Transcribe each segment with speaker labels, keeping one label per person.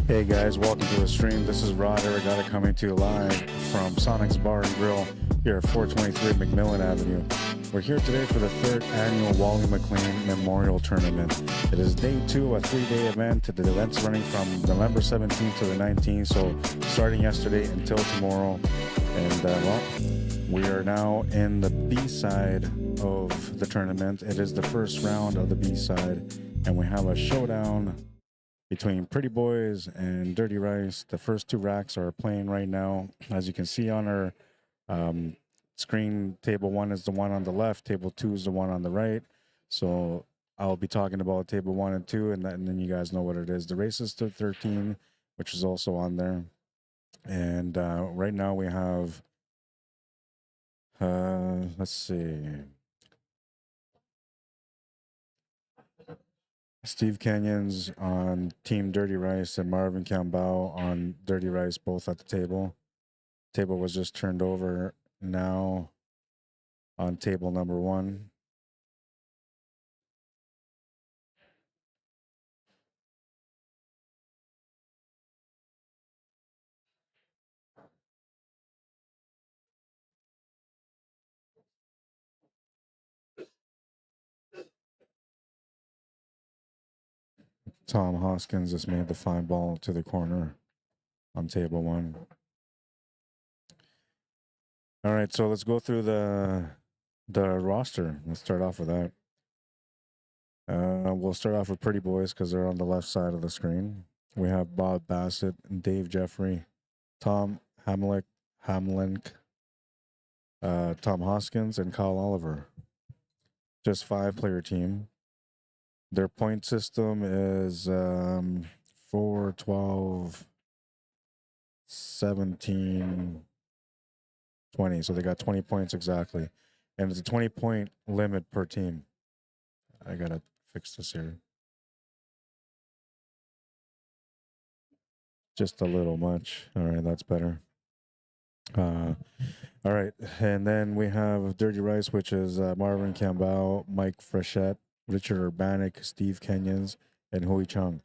Speaker 1: Hey guys, welcome to the stream. This is Rod Arriagada coming to you live from SONIX Bar and Grill here at 423 McMillan Avenue. We're here today for the third annual Wally Mclean Memorial Tournament. It is day 2, a 3-day event. The event's running from November 17th to the 19th, so starting yesterday until tomorrow. And we are now in the B side of the tournament. It is the first round of the B side, and we have a showdown between Pretty Boys and Dirty Rice. The first two racks are playing right now. As you can see on our screen, table 1 is the one on the left, table 2 is the one on the right. So I'll be talking about table 1 and 2, and then you guys know what it is. The races to 13, which is also on there. And right now we have, let's see, Steve Kenyon's on Team Dirty Rice and Marvin Campbell on Dirty Rice, both at the table. Table was just turned over now on table number 1. Tom Hoskins just made the fine ball to the corner on table 1. All right, so let's go through the roster. Let's start off with that. We'll start off with Pretty Boys because they're on the left side of the screen. We have Bob Bassett, Dave Jeffrey, Tom Hamlink, Tom Hoskins, and Kyle Oliver. Just 5-player team. Their point system is 4, 12, 17, 20. So they got 20 points exactly. And it's a 20-point limit per team. I got to fix this here. Just a little much. All right, that's better. All right, and then we have Dirty Rice, which is Marvin Campbell, Mike Frechette, Richard Urbanic, Steve Kenyons, and Hui Chung.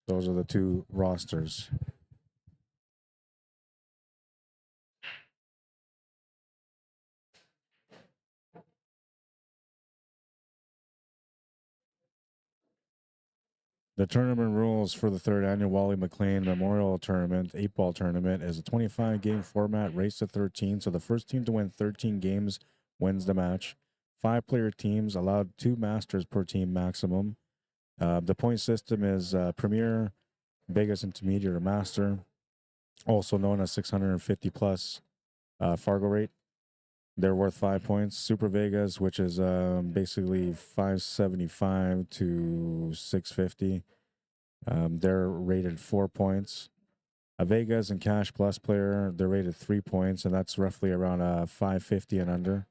Speaker 1: Those are the 2 rosters. The tournament rules for the 3rd annual Wally Mclean Memorial Tournament, 8-ball tournament, is a 25-game format, race to 13. So the first team to win 13 games wins the match. 5-player teams, allowed 2 masters per team maximum. The point system is Premier, Vegas Intermediate, or Master, also known as 650 plus Fargo rate. They're worth 5 points. Super Vegas, which is basically 575 to 650. They're rated 4 points. A Vegas and Cash Plus player, they're rated 3 points, and that's roughly around 550 and under.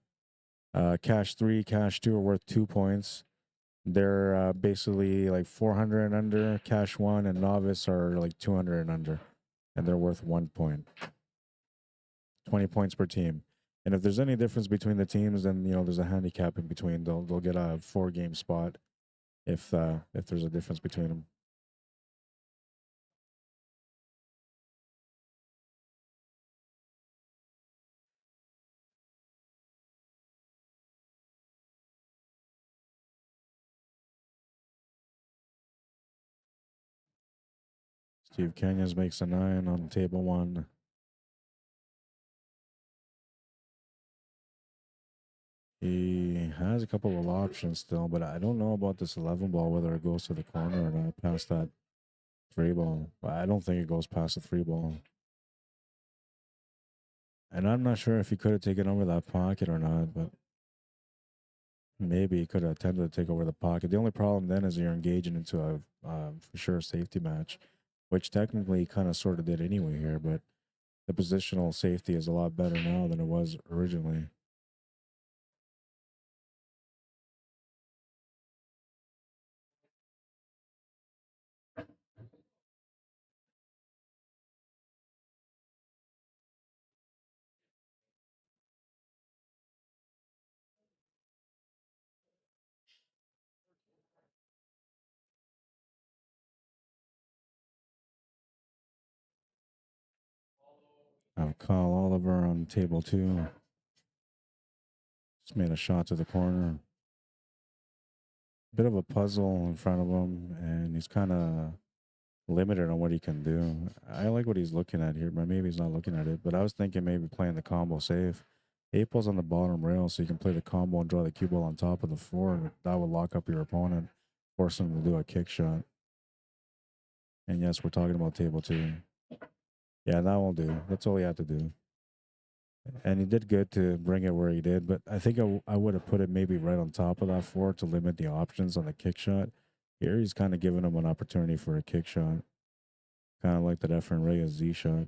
Speaker 1: Cash 3, Cash 2 are worth 2 points. They're basically like 400 and under. Cash 1 and Novice are like 200 and under, and they're worth 1 point. 20 points per team. And if there's any difference between the teams, then there's a handicap in between. They'll get a 4-game spot if there's a difference between them. Steve Kenyons makes a 9 on table 1. He has a couple of options still, but I don't know about this 11 ball, whether it goes to the corner or not past that 3 ball. I don't think it goes past the 3 ball. And I'm not sure if he could have taken over that pocket or not, but maybe he could have attempted to take over the pocket. The only problem then is you're engaging into a for sure safety match, which technically he kind of sort of did anyway here, but the positional safety is a lot better now than it was originally. I have Kyle Oliver on table 2. Just made a shot to the corner. Bit of a puzzle in front of him, and he's kind of limited on what he can do. I like what he's looking at here, but maybe he's not looking at it. But I was thinking maybe playing the combo safe. 8-ball's on the bottom rail, so you can play the combo and draw the cue ball on top of the 4, and that would lock up your opponent, force him to do a kick shot. And yes, we're talking about table 2. Yeah, that won't do. That's all he had to do. And he did good to bring it where he did, but I think I would have put it maybe right on top of that 4 to limit the options on the kick shot. Here he's kind of giving him an opportunity for a kick shot. Kind of like that Efren Reyes Z shot.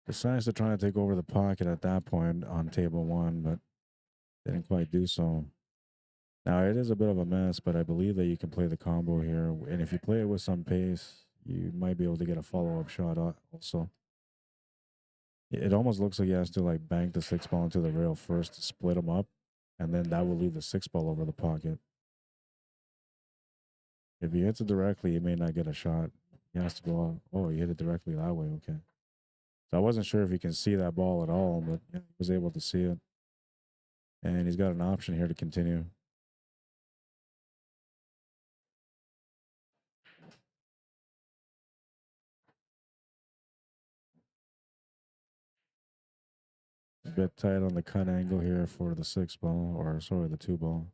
Speaker 1: Decides to try to take over the pocket at that point on table 1, but didn't quite do so. Now it is a bit of a mess, but I believe that you can play the combo here. And if you play it with some pace, you might be able to get a follow-up shot also. It almost looks like he has to like bank the 6-ball into the rail first to split them up, and then that will leave the 6-ball over the pocket. If he hits it directly, he may not get a shot. He has to go out. Oh, he hit it directly that way. Okay. So I wasn't sure if he can see that ball at all, but yeah, he was able to see it. And he's got an option here to continue. A bit tight on the cut angle here for the 6-ball, or sorry, the 2-ball.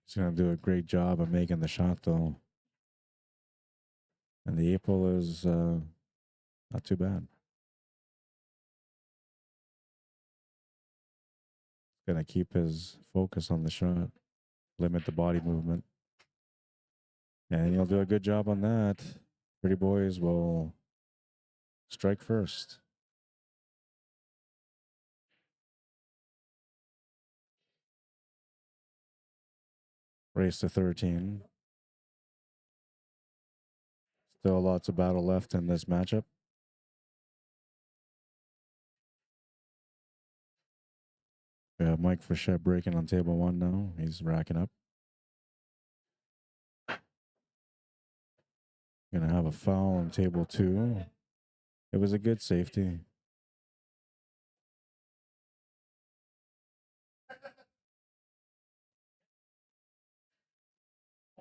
Speaker 1: He's going to do a great job of making the shot, though. And the 8-ball is not too bad. Going to keep his focus on the shot, limit the body movement. And he'll do a good job on that. Pretty boys will strike first. Race to 13. Still lots of battle left in this matchup. We have Mike Frechette breaking on table 1 now. He's racking up. Gonna have a foul on table 2. It was a good safety.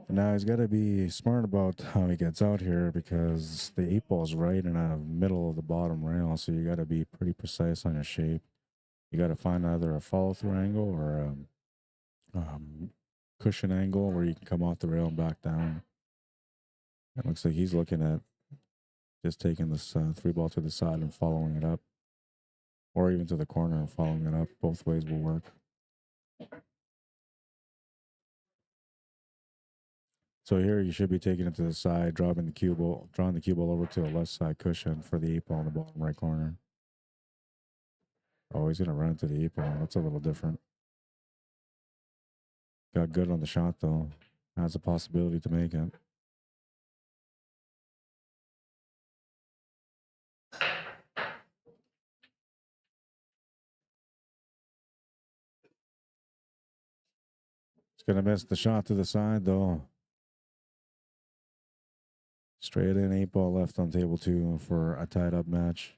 Speaker 1: Now he's got to be smart about how he gets out here because the 8-ball's right in the middle of the bottom rail, so you got to be pretty precise on your shape. You got to find either a follow-through angle or a cushion angle where you can come off the rail and back down. It looks like he's looking at just taking this 3-ball to the side and following it up, or even to the corner and following it up. Both ways will work. So here you should be taking it to the side, drawing the cue ball over to the left side cushion for the 8-ball in the bottom right corner. Oh, he's gonna run into the 8-ball. That's a little different. Got good on the shot though. Has a possibility to make it. He's gonna miss the shot to the side though. Straight in, 8-ball left on table 2 for a tied up match.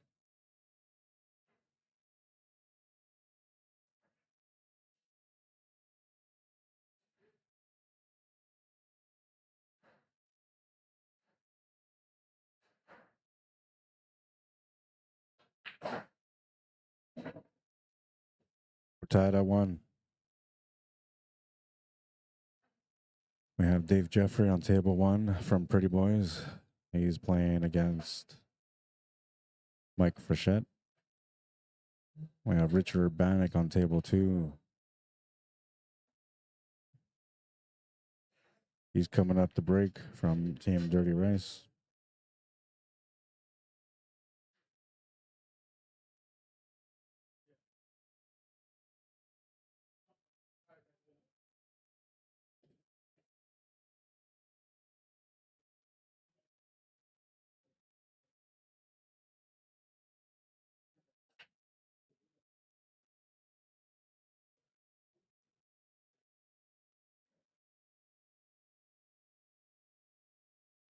Speaker 1: We're tied at 1. We have Dave Jeffrey on table 1 from Pretty Boys. He's playing against Mike Frechette. We have Richard Bannock on table 2. He's coming up the break from Team Dirty Rice.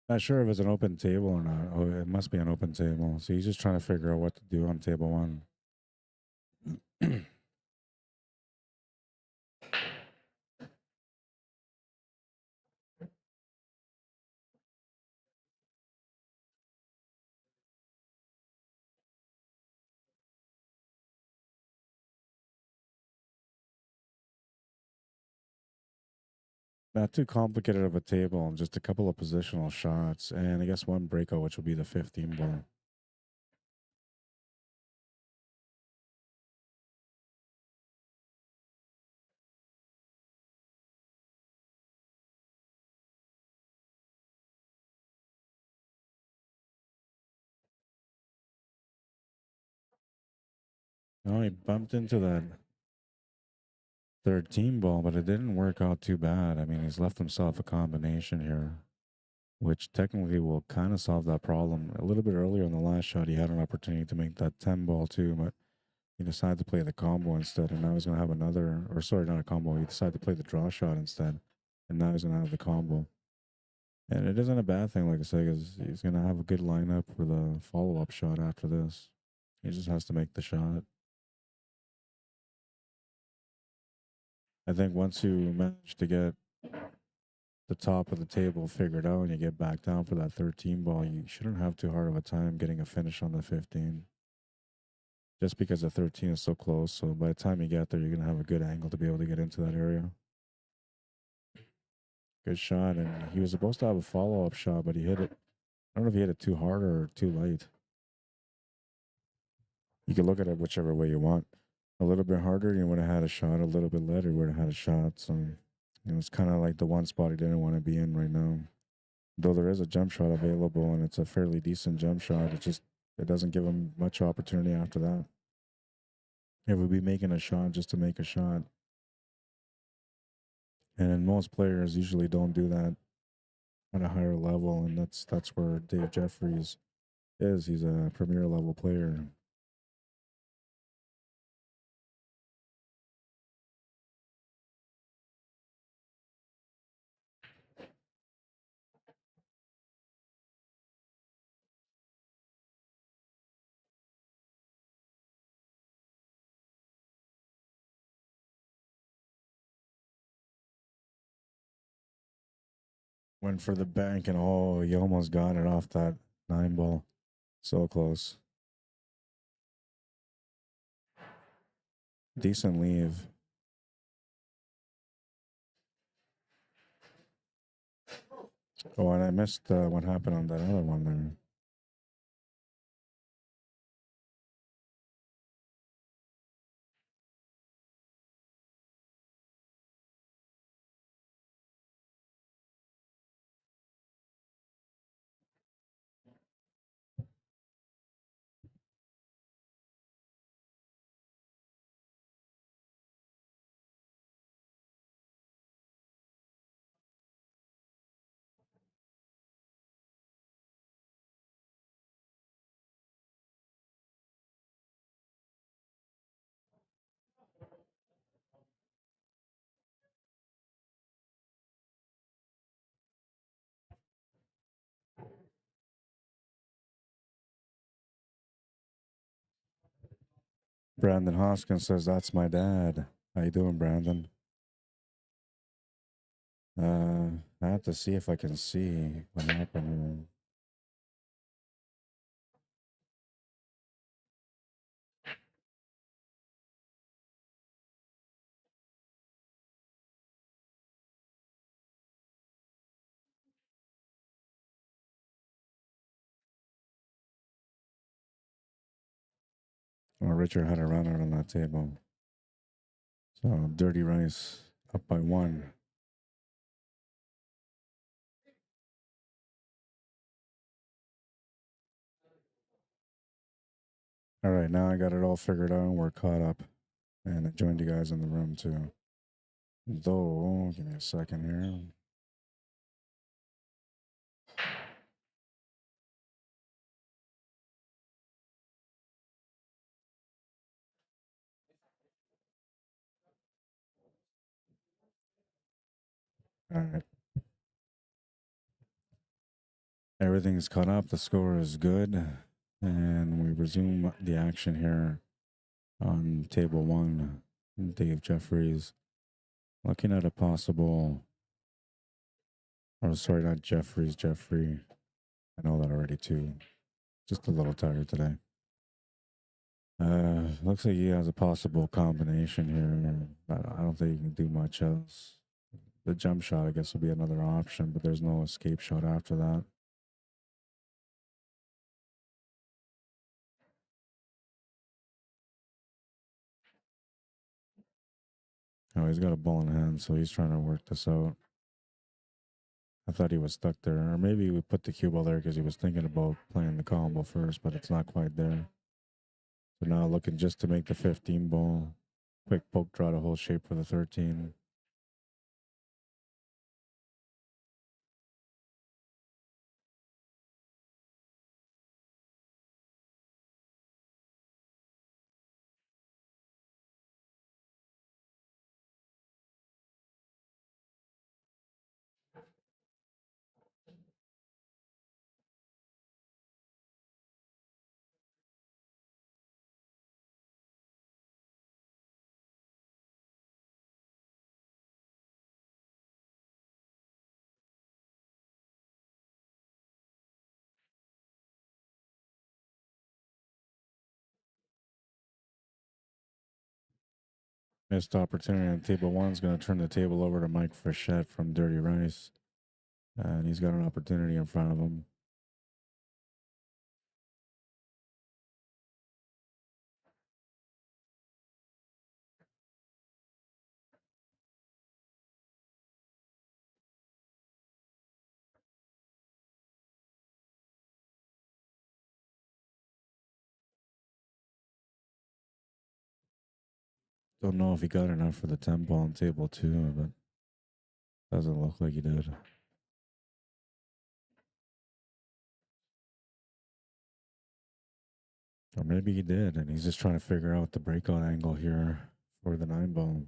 Speaker 1: Not sure if it's an open table or not. Oh, it must be an open table. So he's just trying to figure out what to do on table one. Not too complicated of a table, just a couple of positional shots, and I guess one breakout, which will be the 15 ball. Oh, he bumped into that 13 ball, but it didn't work out too bad. I mean, he's left himself a combination here, which technically will kind of solve that problem. A little bit earlier in the last shot, he had an opportunity to make that 10 ball too, but he decided to play the combo instead, and now he's going to have another, or sorry, not a combo. He decided to play the draw shot instead, and now he's going to have the combo. And it isn't a bad thing, like I said, because he's going to have a good lineup for the follow up shot after this. He just has to make the shot. I think once you manage to get the top of the table figured out and you get back down for that 13 ball, you shouldn't have too hard of a time getting a finish on the 15. Just because the 13 is so close. So by the time you get there, you're going to have a good angle to be able to get into that area. Good shot. And he was supposed to have a follow up shot, but he hit it. I don't know if he hit it too hard or too late. You can look at it whichever way you want. A little bit harder, you would have had a shot. A little bit later, you would have had a shot. So it's kind of like the one spot he didn't want to be in right now. Though there is a jump shot available and it's a fairly decent jump shot, it doesn't give him much opportunity after that. It would be making a shot just to make a shot. And most players usually don't do that at a higher level, and that's where Dave Jeffries is. He's a premier level player. Went for the bank, and oh, he almost got it off that 9 ball. So close. Decent leave. Oh, and I missed what happened on that other one there. Brandon Hoskins says, "That's my dad." How you doing, Brandon? I have to see if I can see what happened here. Oh, Richard had a run out on that table. So Dirty Rice up by 1. All right, now I got it all figured out. We're caught up, and I joined you guys in the room too. Though, give me a second here. All right. Everything's caught up. The score is good. And we resume the action here on table one. Dave Jeffries looking at a possible. Oh, sorry, not Jeffries, Jeffrey. I know that already too. Just a little tired today. Looks like he has a possible combination here, but I don't think he can do much else. The jump shot, I guess, will be another option, but there's no escape shot after that. Oh, he's got a ball in hand, so he's trying to work this out. I thought he was stuck there, or maybe we put the cue ball there because he was thinking about playing the combo first, but it's not quite there. So now looking just to make the 15 ball. Quick poke draw to hold shape for the 13. Missed opportunity on table one's going to turn the table over to Mike Frechette from Dirty Rice. And he's got an opportunity in front of him. Don't know if he got enough for the 10 ball on table two, but doesn't look like he did. Or maybe he did, and he's just trying to figure out the breakout angle here for the 9 ball.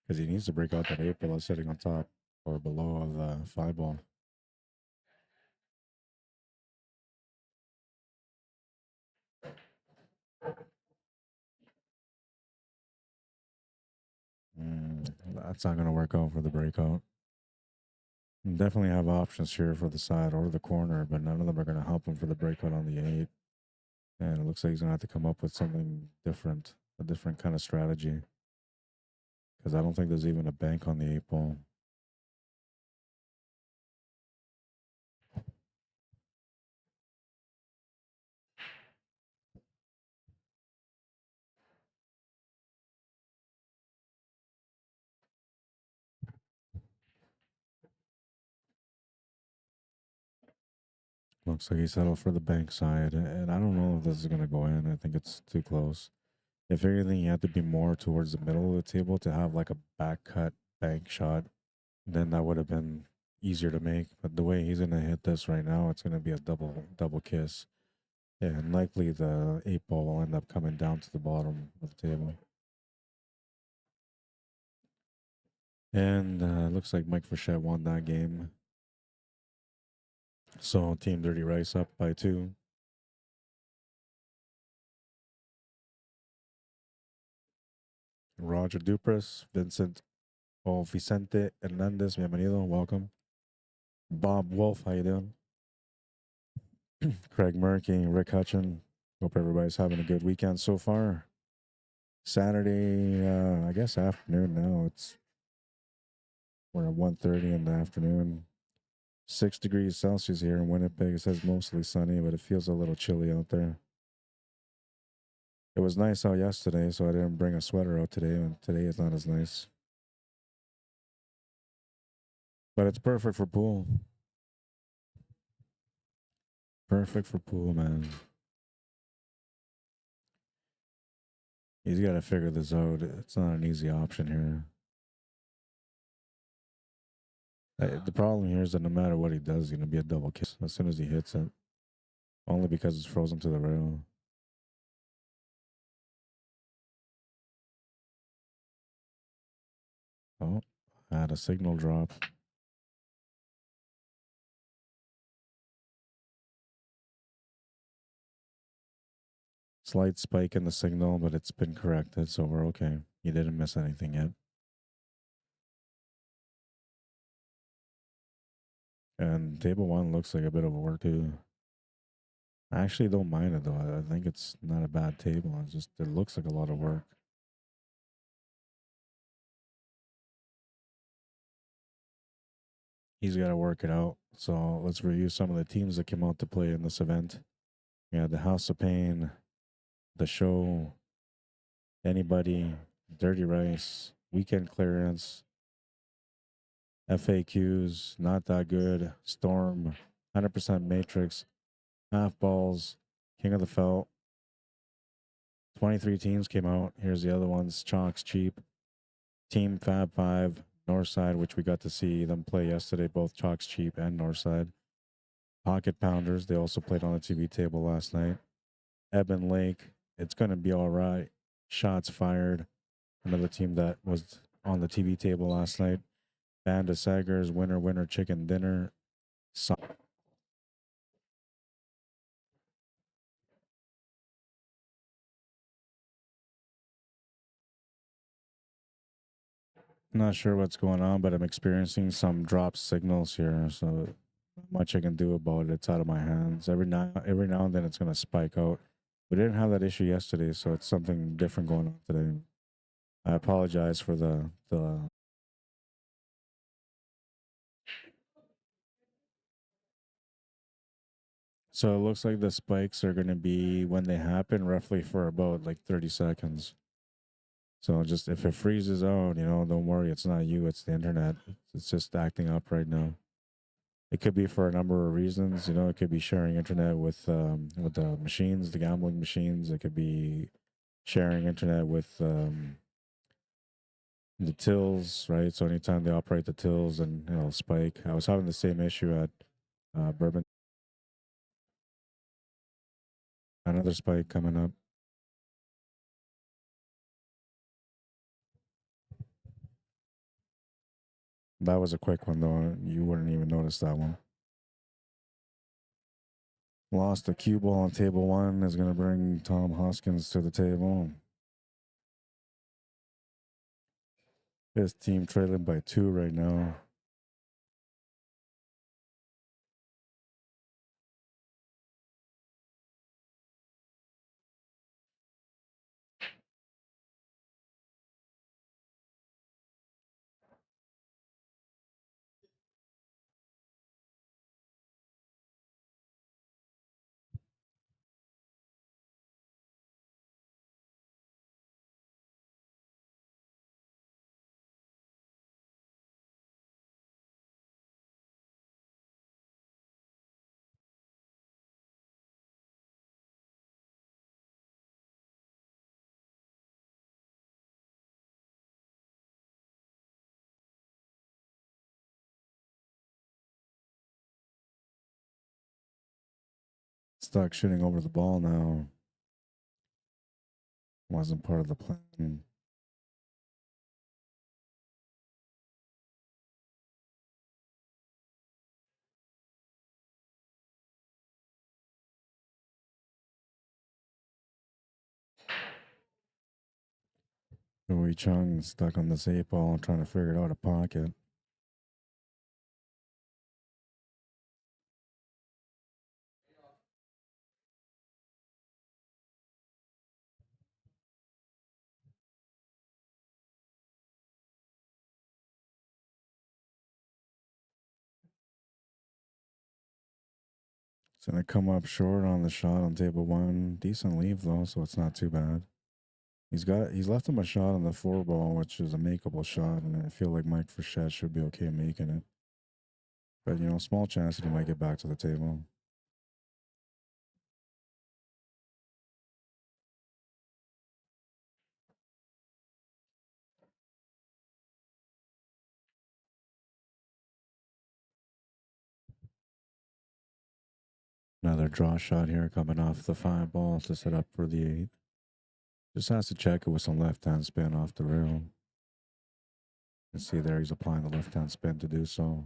Speaker 1: Because he needs to break out that 8 ball that's sitting on top or below of the 5 ball. That's not going to work out for the breakout. Definitely have options here for the side or the corner, but none of them are going to help him for the breakout on the 8. And it looks like he's going to have to come up with something different, a different kind of strategy. Because I don't think there's even a bank on the 8 ball. Looks like he settled for the bank side, and I don't know if this is going to go in. I think it's too close. If anything, you have to be more towards the middle of the table to have like a back cut bank shot. Then that would have been easier to make. But the way he's going to hit this right now, it's going to be a double kiss. And likely the 8 ball will end up coming down to the bottom of the table. And looks like Mike Frechette won that game. So Team Dirty Rice up by 2. Roger Dupras, Vicente Hernandez, bienvenido, welcome. Bob Wolf, how you doing? Craig Murky, Rick Hutchin. Hope everybody's having a good weekend so far. Saturday, I guess afternoon now. We're at 1:30 in the afternoon. 6 degrees Celsius here in Winnipeg. It says mostly sunny, but it feels a little chilly out there. It was nice out yesterday, so I didn't bring a sweater out today, and today it's not as nice. But it's perfect for pool. Perfect for pool, man. He's got to figure this out. It's not an easy option here. The problem here is that no matter what he does, it's going to be a double kiss as soon as he hits it. Only because it's frozen to the rail. Oh, I had a signal drop. Slight spike in the signal, but it's been corrected, so we're okay. You didn't miss anything yet. And table one looks like a bit of a work too. I actually don't mind it though. I think it's not a bad table. It's just it looks like a lot of work. He's got to work it out. So let's review some of the teams that came out to play in this event. We had the House of Pain, the Show, Anybody, Dirty Rice, Weekend Clearance, FAQs, Not That Good, Storm, 100% Matrix, Half Balls, King of the Felt. 23 teams came out. Here's the other ones: Chalks Cheap, Team Fab 5, Northside, which we got to see them play yesterday, both Chalks Cheap and Northside. Pocket Pounders, they also played on the TV table last night. Eben Lake, It's Gonna Be All Right, Shots Fired, another team that was on the TV table last night. Band of Saggers, Winner Winner Chicken Dinner. Not sure what's going on, but I'm experiencing some drop signals here, so not much I can do about it. It's out of my hands. Every now and then it's gonna spike out. We didn't have that issue yesterday, so it's something different going on today. I apologize for the So it looks like the spikes are going to be when they happen roughly for about like 30 seconds. So just if it freezes out, don't worry, it's not you, it's the internet. It's just acting up right now. It could be for a number of reasons, it could be sharing internet with the machines, the gambling machines. It could be sharing internet with the tills, right? So anytime they operate the tills and spike. I was having the same issue at Bourbon. Another spike coming up. That was a quick one though. You wouldn't even notice that one. Lost the cue ball on table one is going to bring Tom Hoskins to the table. His team trailing by 2 right now. Stuck shooting over the ball now. Wasn't part of the plan. Wei Chung stuck on this 8 ball and trying to figure it out of pocket. It's going to come up short on the shot on table one. Decent leave though, so it's not too bad. He's left him a shot on the 4 ball, which is a makeable shot, and I feel like Mike Frechette should be okay making it. But small chance that he might get back to the table. Another draw shot here coming off the 5 ball to set up for the 8. Just has to check it with some left-hand spin off the rail. You see there he's applying the left-hand spin to do so.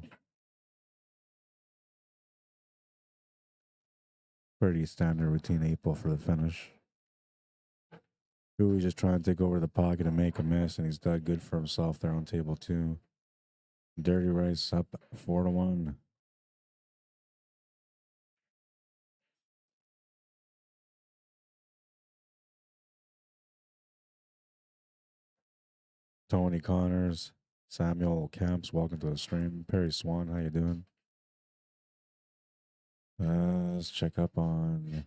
Speaker 1: Pretty standard routine 8 ball for the finish. Who just trying to take over the pocket and make a miss, and he's done good for himself there on table 2. Dirty Rice up 4-1. Tony Connors, Samuel Camps, welcome to the stream. Perry Swan, how you doing? Let's check up on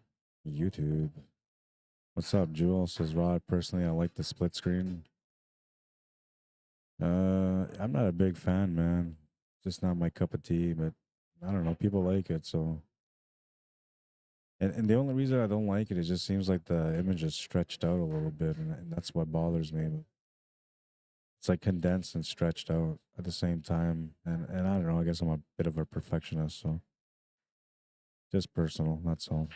Speaker 1: YouTube. What's up, Jewel? Says Rod. Personally, I like the split screen. I'm not a big fan, man. Just not my cup of tea, but I don't know. People like it, so. And the only reason I don't like it, it just seems like the image is stretched out a little bit, and that's what bothers me. It's like condensed and stretched out at the same time, and I don't know. I guess I'm a bit of a perfectionist, so just personal. That's all.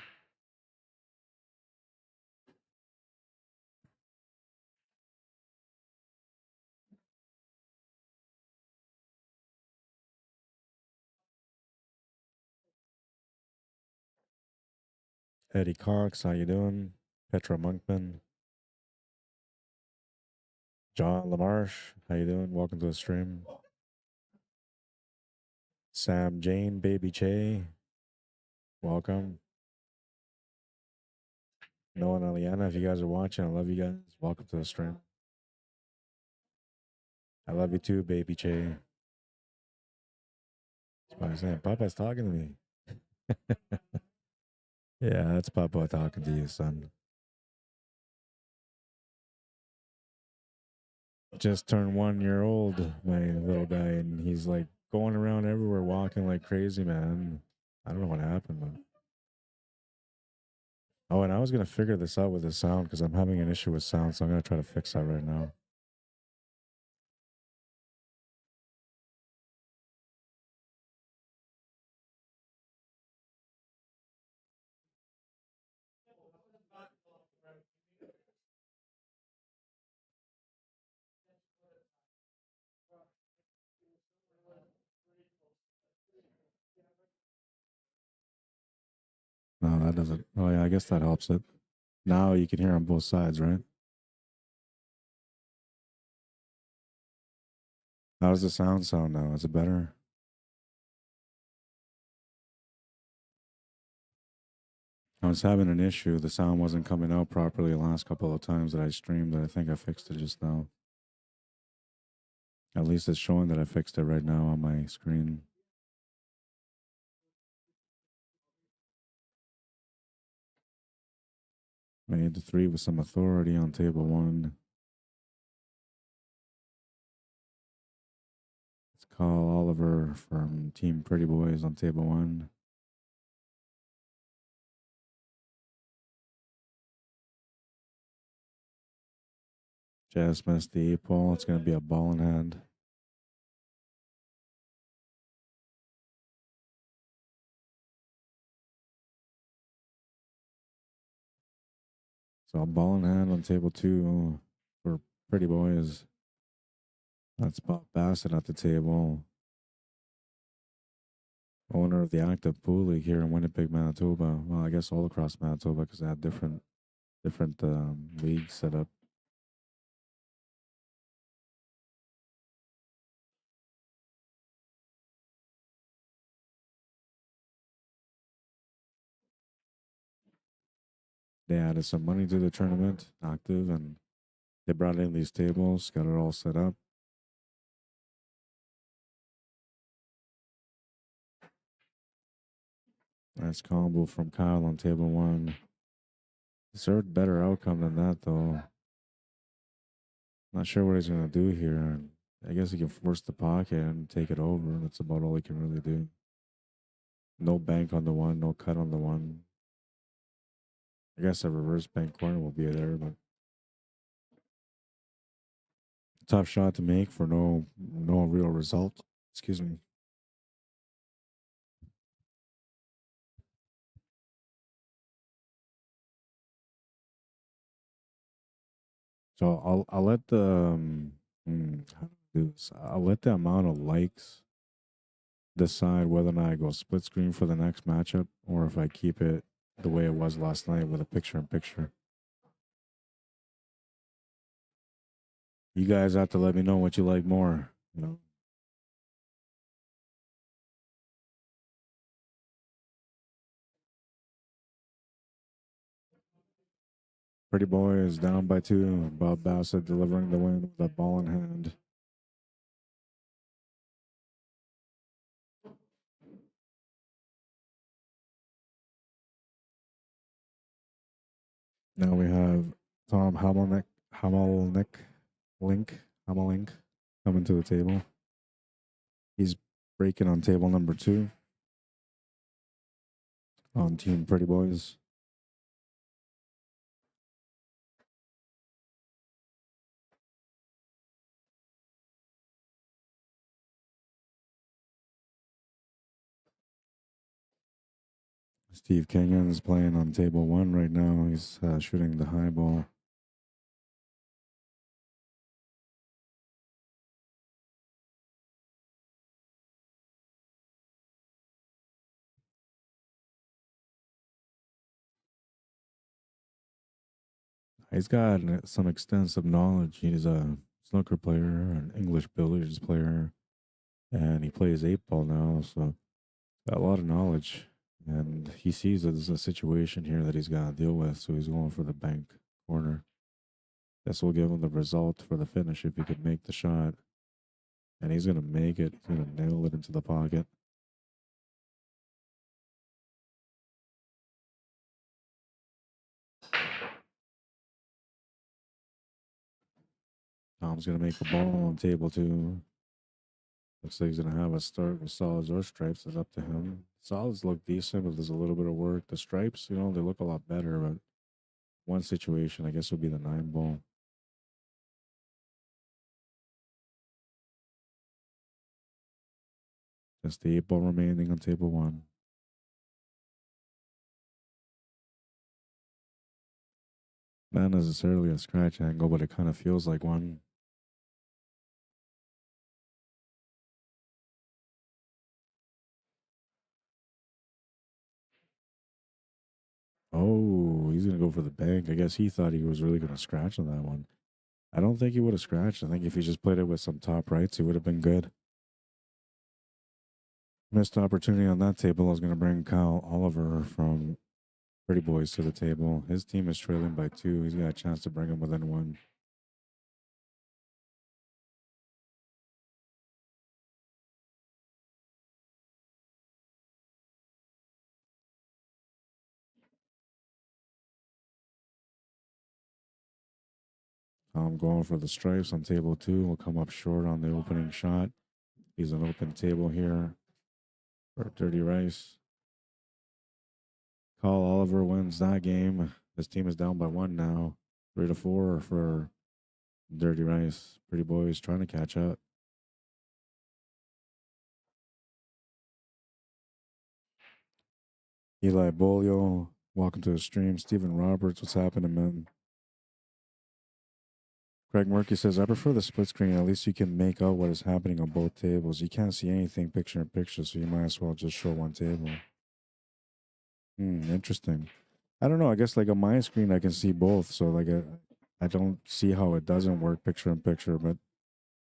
Speaker 1: Eddie Cox, how you doing? Petra Monkman, John Lamarche, how you doing? Welcome to the stream. Sam Jane, Baby Che, welcome. Noah and Eliana, if you guys are watching, I love you guys. Welcome to the stream. I love you too, Baby Che. That's what I'm saying. Papa's talking to me. Yeah, that's Papa talking to you, son. Just turned 1 year old, my little guy, and he's like going around everywhere, walking like crazy, man. I don't know what happened, but. Oh, and I was gonna figure this out with the sound because I'm having an issue with sound, so I'm gonna try to fix that right now. No, that doesn't. Oh yeah, I guess that helps it. Now you can hear on both sides, right? How does the sound now? Is it better? I was having an issue. The sound wasn't coming out properly the last couple of times that I streamed. I think I fixed it just now. At least it's showing that I fixed it right now on my screen. Made the 3 with some authority on table 1. Let's call Oliver from Team Pretty Boys on table 1. Jazz missed the 8 ball. It's going to be a ball in hand. So a ball in hand on table 2 for Pretty Boys. That's Bob Bassett at the table. Owner of the active pool league here in Winnipeg, Manitoba. Well, I guess all across Manitoba because they have different leagues set up. They added some money to the tournament, active, and they brought in these tables, got it all set up. Nice combo from Kyle on table 1. Deserved better outcome than that, though. Not sure what he's going to do here. I guess he can force the pocket and take it over. That's about all he can really do. No bank on the 1, no cut on the 1. I guess a reverse bank corner will be there, but tough shot to make for no real result. Excuse me. So I'll let the how do I do this? I'll let the amount of likes decide whether or not I go split screen for the next matchup or if I keep it the way it was last night with a picture in picture. You guys have to let me know what you like more. You know. Pretty Boy is down by 2. Bob Bassett delivering the win with a ball in hand. Now we have Tom Hamelink coming to the table. He's breaking on table number 2 on Team Pretty Boys. Steve Kenyon is playing on table 1 right now. He's shooting the high ball. He's got some extensive knowledge. He's a snooker player, an English billiards player, and he plays 8 ball now. So got a lot of knowledge. And he sees that there's a situation here that he's got to deal with. So he's going for the bank corner. This will give him the result for the finish if he could make the shot. And he's going to make it. He's going to nail it into the pocket. Tom's going to make the ball on table 2. Looks like he's going to have a start with solids or stripes. It's up to him. Solids look decent, but there's a little bit of work. The stripes, you know, they look a lot better. But one situation, I guess, would be the 9 ball. Just the 8 ball remaining on table 1. Not necessarily a scratch angle, but it kind of feels like one. Oh, he's going to go for the bank. I guess he thought he was really going to scratch on that one. I don't think he would have scratched. I think if he just played it with some top rights, he would have been good. Missed opportunity on that table. I was going to bring Kyle Oliver from Pretty Boys to the table. His team is trailing by 2. He's got a chance to bring him within 1. I'm going for the stripes on table 2. Will come up short on the opening shot. He's an open table here for Dirty Rice. Kyle Oliver wins that game. His team is down by 1 now. 3-4 for Dirty Rice. Pretty Boys trying to catch up. Eli Bolio, welcome to the stream. Stephen Roberts, what's happening, man? Craig Murphy says, I prefer the split screen. At least you can make out what is happening on both tables. You can't see anything picture in picture, so you might as well just show one table. Interesting. I don't know. I guess like on my screen, I can see both. So like I don't see how it doesn't work picture in picture, but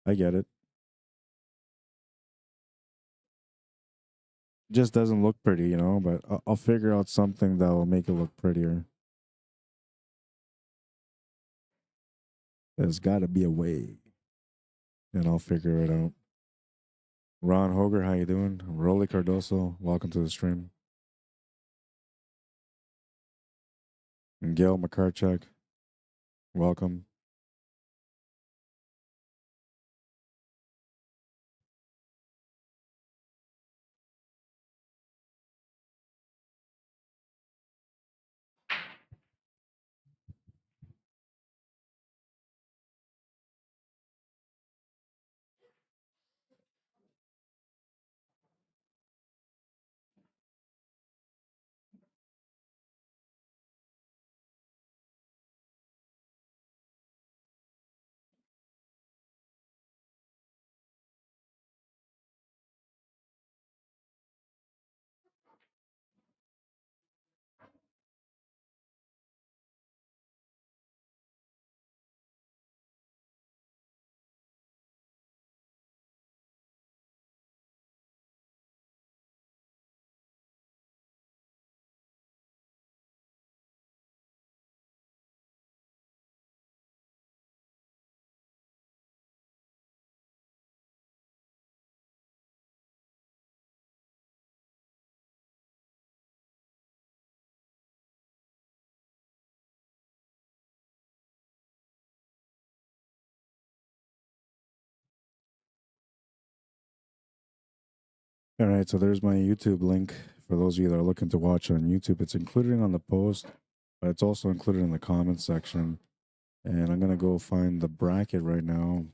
Speaker 1: I get it. Just doesn't look pretty, you know, but I'll figure out something that will make it look prettier. There's got to be a way, and I'll figure it out. Ron Hoger, how you doing? Rolly Cardoso, welcome to the stream. And Gail McCarchuk, welcome. All right, so there's my YouTube link for those of you that are looking to watch on YouTube. It's included on the post, but it's also included in the comments section. And I'm gonna go find the bracket right now,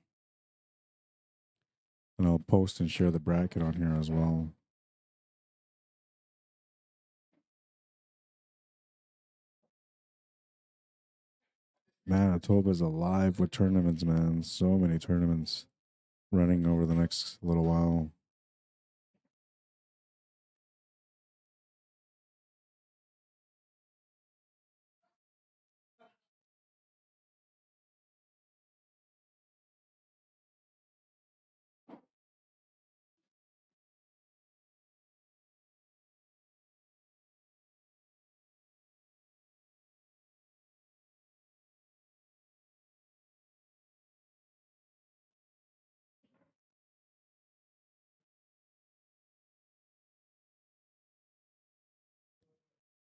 Speaker 1: and I'll post and share the bracket on here as well. Manitoba is alive with tournaments, man. So many tournaments running over the next little while.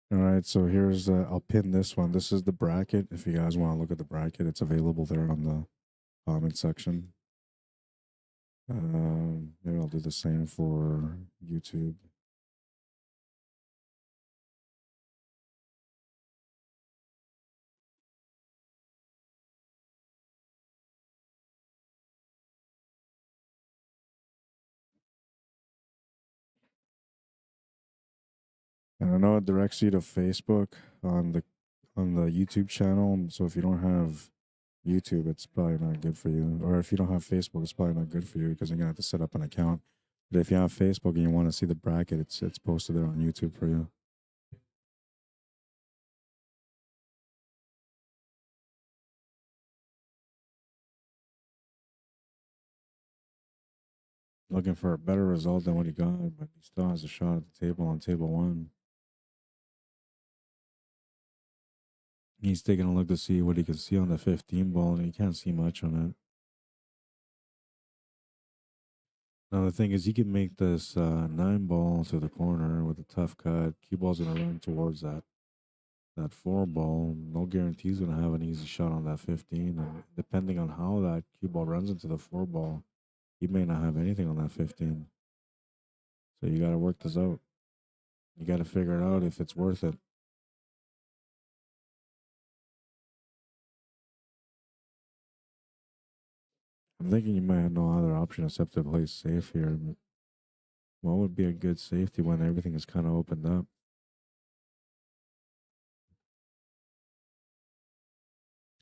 Speaker 1: All right, so here's I'll pin this one. This is the bracket. If you guys want to look at the bracket, it's available there on the comment section. Maybe I'll do the same for YouTube. And I know it directs you to Facebook on the YouTube channel. So if you don't have YouTube, it's probably not good for you. Or if you don't have Facebook, it's probably not good for you because you're gonna have to set up an account. But if you have Facebook and you want to see the bracket, it's posted there on YouTube for you. Looking for a better result than what he got, but he still has a shot at the table on table one. He's taking a look to see what he can see on the 15 ball, and he can't see much on it. Now the thing is, he can make this 9 ball to the corner with a tough cut. Cue ball's gonna run towards that 4 ball. No guarantee he's gonna have an easy shot on that 15. And depending on how that cue ball runs into the 4 ball, he may not have anything on that 15. So you gotta work this out. You gotta figure it out if it's worth it. I'm thinking you might have no other option except to play safe here. But what would be a good safety when everything is kind of opened up?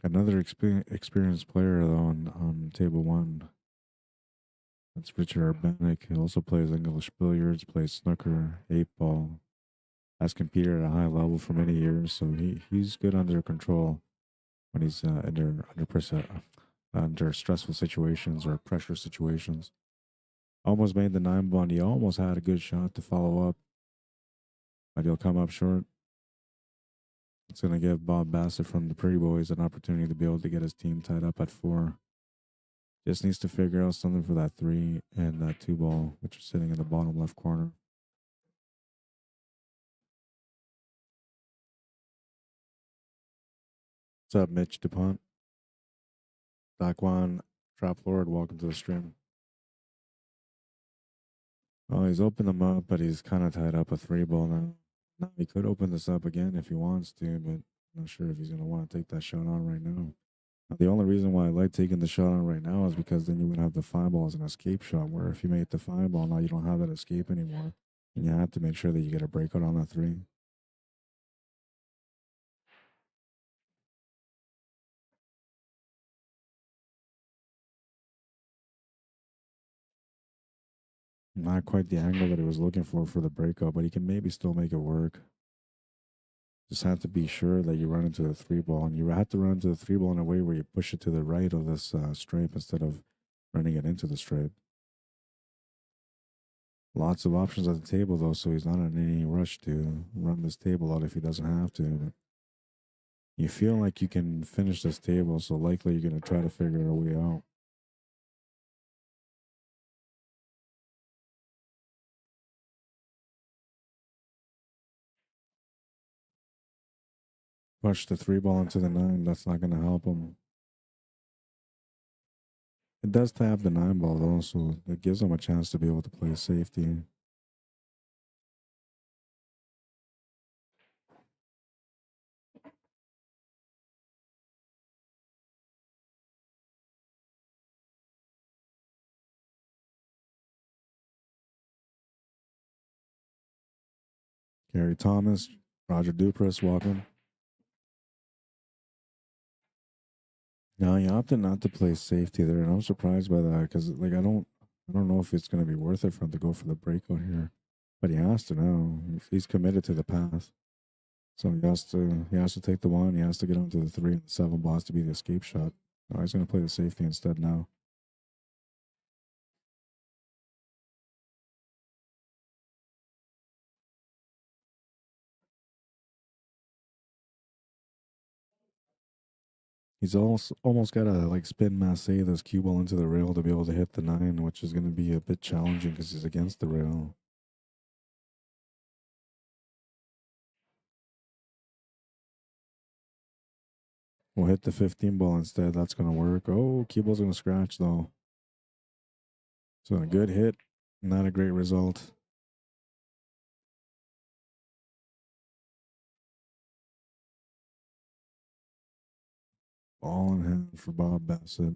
Speaker 1: Another experienced player though on table one. That's Richard Arbenik. He also plays English billiards, plays snooker, 8 ball. Has competed at a high level for many years, so he's good under control when he's under stressful situations or pressure situations. Almost made the 9 ball. And he almost had a good shot to follow up, but he'll come up short. It's going to give Bob Bassett from the Pretty Boys an opportunity to be able to get his team tied up at 4. Just needs to figure out something for that 3 and that 2 ball, which is sitting in the bottom left corner. What's up, Mitch DuPont? Daquan, Trap Lord, welcome to the stream. Oh, he's opened them up, but he's kind of tied up a 3 ball now. Now he could open this up again if he wants to, but I'm not sure if he's going to want to take that shot on right now. The only reason why I like taking the shot on right now is because then you would have the 5 ball as an escape shot, where if you make the 5 ball, now you don't have that escape anymore. And you have to make sure that you get a breakout on that 3. Not quite the angle that he was looking for the breakout, but he can maybe still make it work. Just have to be sure that you run into the 3 ball, and you have to run into the 3 ball in a way where you push it to the right of this stripe instead of running it into the stripe. Lots of options at the table though, so he's not in any rush to run this table out if he doesn't have to. But you feel like you can finish this table, so likely you're going to try to figure a way out. Push the 3 ball into the 9. That's not going to help him. It does tap the 9 ball though, so it gives him a chance to be able to play safety. Gary Thomas, Roger Dupress, welcome. No, he opted not to play safety there, and I'm surprised by that because like I don't know if it's going to be worth it for him to go for the breakout here, but he has to now. He's committed to the path, so he has to take the one. He has to get onto the 3 and the 7 boss to be the escape shot. No, he's going to play the safety instead now. He's also almost got to like spin masse this cue ball into the rail to be able to hit the 9, which is going to be a bit challenging because he's against the rail. We'll hit the 15 ball instead. That's going to work. Oh, cue ball's going to scratch though. So a good hit, not a great result. Ball in hand for Bob Bassett.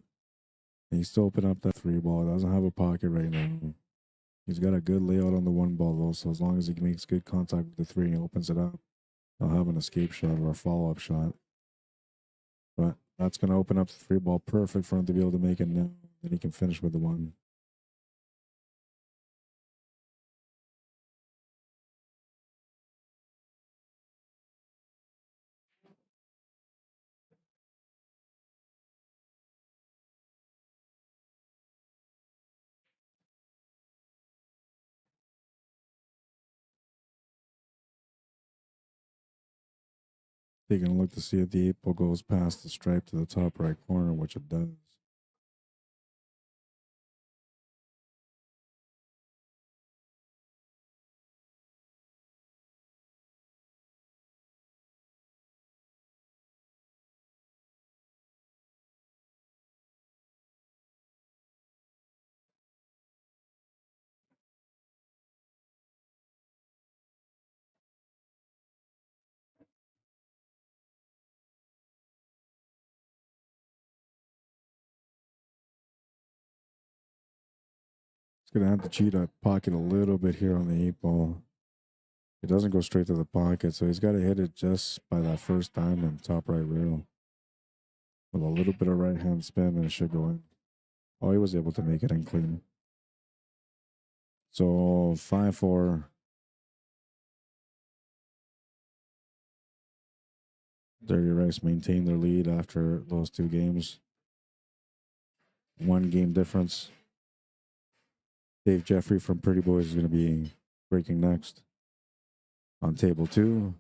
Speaker 1: He's still open up that 3 ball. Doesn't have a pocket right now. He's got a good layout on the 1 ball though. So as long as he makes good contact with the 3 and he opens it up, he'll have an escape shot or a follow up shot. But that's going to open up the 3 ball perfect for him to be able to make it now. Then he can finish with the 1. Taking a look to see if the 8 ball goes past the stripe to the top right corner, which it does. It's going to have to cheat a pocket a little bit here on the 8 ball. It doesn't go straight to the pocket, so he's got to hit it just by that first diamond, top right rail. With a little bit of right hand spin, and it should go in. Oh, he was able to make it in clean. So 5-4. Dirty Rice maintained their lead after those 2 games. 1 game difference. Dave Jeffrey from Pretty Boys is going to be breaking next. On table 2,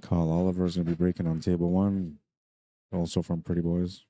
Speaker 1: Kyle Oliver is going to be breaking on table 1, also from Pretty Boys.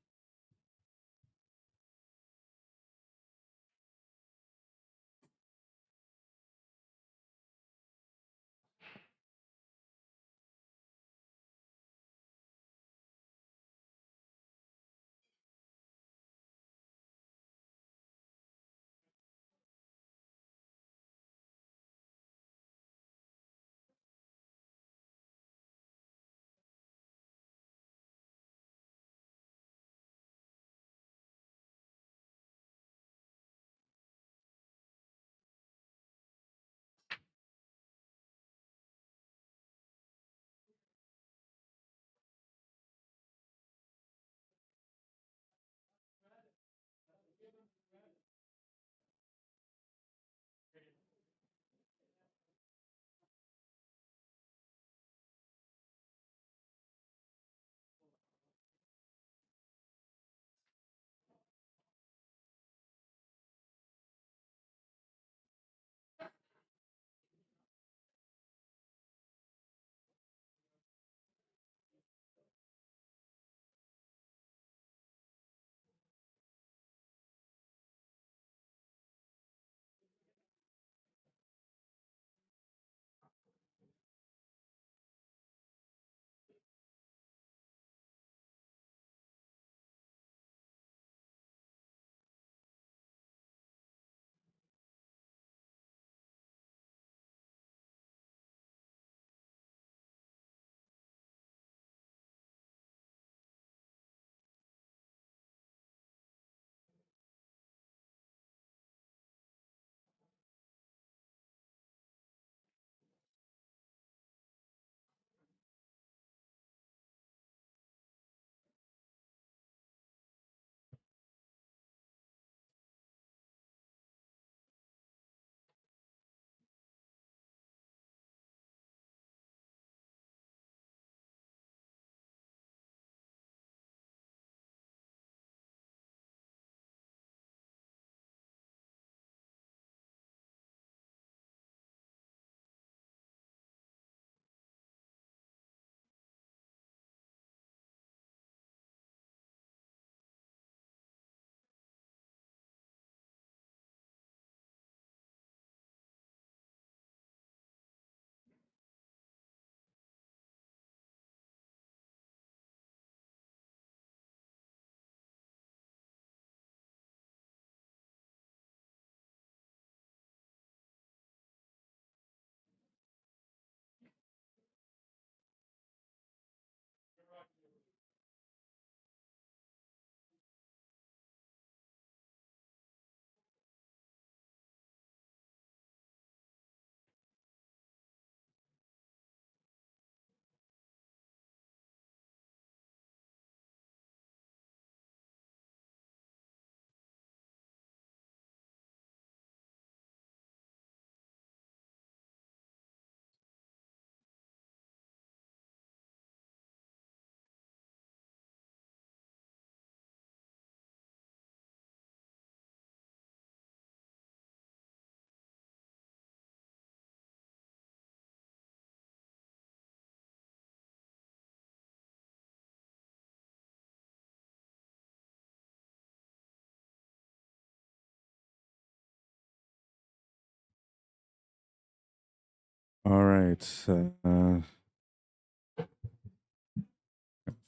Speaker 1: All right.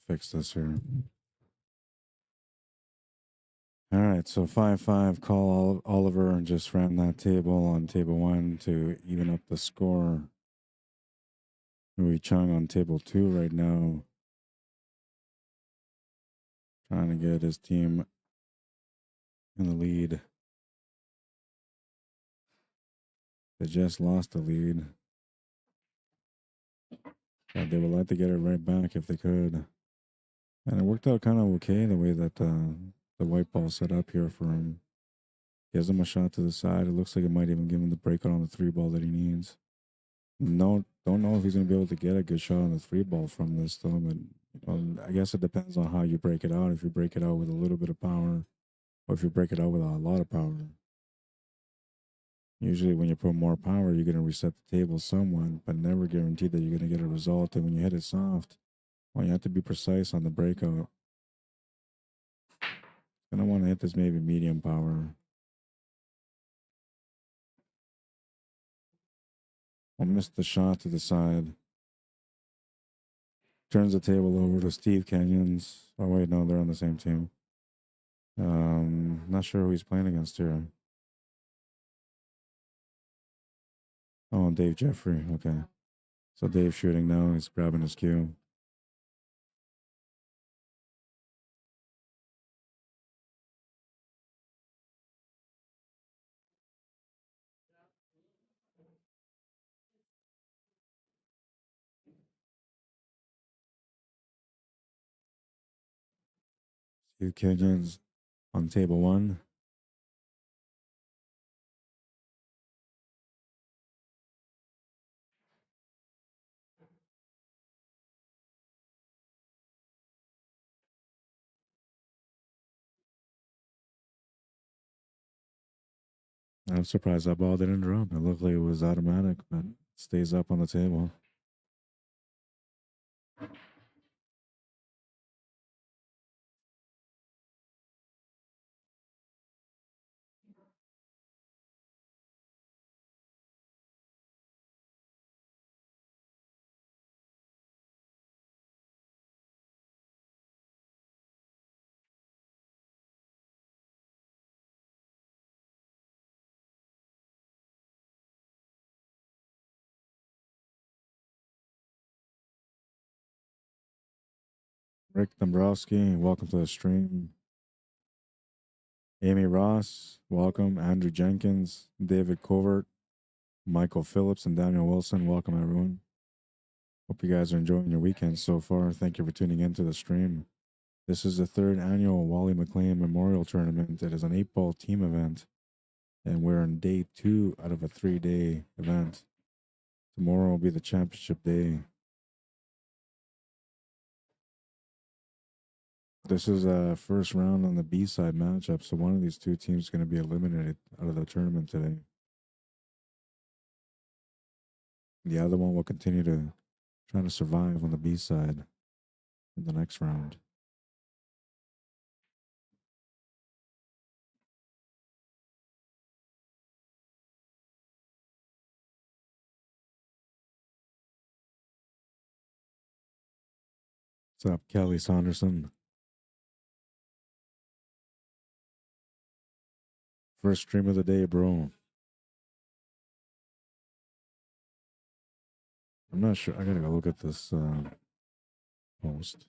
Speaker 1: Fix this here. All right. So 5-5. Call Oliver and just ran that table on table 1 to even up the score. Louis Chung on table 2 right now. Trying to get his team in the lead. They just lost the lead. But they would like to get it right back if they could. And it worked out kind of okay the way that the white ball set up here for him. Gives him a shot to the side. It looks like it might even give him the breakout on the 3 ball that he needs. No, don't know if he's going to be able to get a good shot on the 3 ball from this though. But I guess it depends on how you break it out. If you break it out with a little bit of power, or if you break it out with a lot of power. Usually, when you put more power, you're going to reset the table somewhat, but never guaranteed that you're going to get a result. And when you hit it soft, well, you have to be precise on the breakout. And I want to hit this maybe medium power. I'll miss the shot to the side. Turns the table over to Steve Kenyons. Oh, wait, no, they're on the same team. Not sure who he's playing against here. Oh, Dave Jeffrey. Okay. So Dave's shooting now. He's grabbing his cue. Steve Kenyons on table 1. I'm surprised that ball didn't drop. It looked like it was automatic, but it stays up on the table. Rick Dombrowski, welcome to the stream. Amy Ross, welcome. Andrew Jenkins, David Covert, Michael Phillips, and Daniel Wilson, welcome everyone. Hope you guys are enjoying your weekend so far. Thank you for tuning in to the stream. This is the 3rd annual Wally Mclean Memorial Tournament. It is an 8-ball team event, and we're on day 2 out of a 3-day event. Tomorrow will be the championship day. This is a first round on the B side matchup, so one of these 2 teams is going to be eliminated out of the tournament today. The other one will continue to try to survive on the B side in the next round. What's up, Kelly Saunderson? First stream of the day, bro. I'm not sure. I gotta go look at this post.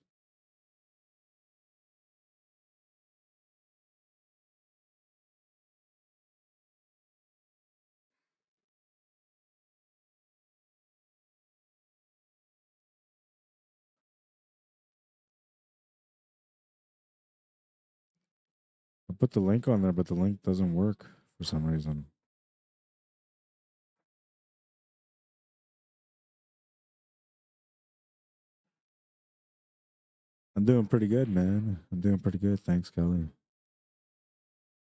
Speaker 1: I put the link on there, but the link doesn't work for some reason. I'm doing pretty good, man. I'm doing pretty good. Thanks, Kelly.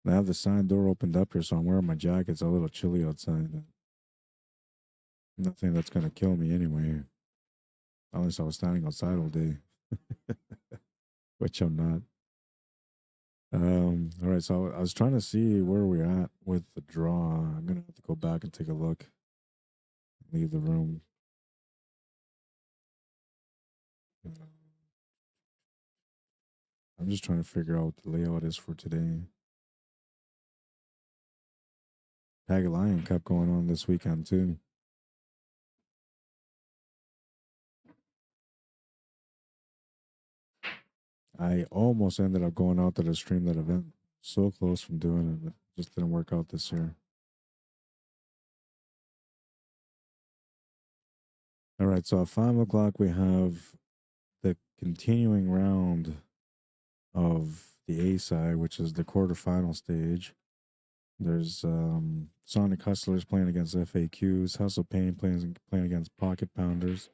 Speaker 1: I have the sign door opened up here, so I'm wearing my jacket. It's a little chilly outside. Nothing that's gonna kill me anyway. Unless I was standing outside all day, which I'm not. All right, so I was trying to see where we're at with the draw. I'm gonna have to go back and take a look. leave the room. I'm just trying to figure out what the layout is for today. Tag Lion Cup going on this weekend too. I almost ended up going out to the stream that event. So close from doing it, but just didn't work out this year. All right, so at 5 o'clock we have the continuing round of the A side, which is the quarterfinal stage. There's Sonic Hustlers playing against FAQs, Hustle Pain playing against Pocket Pounders,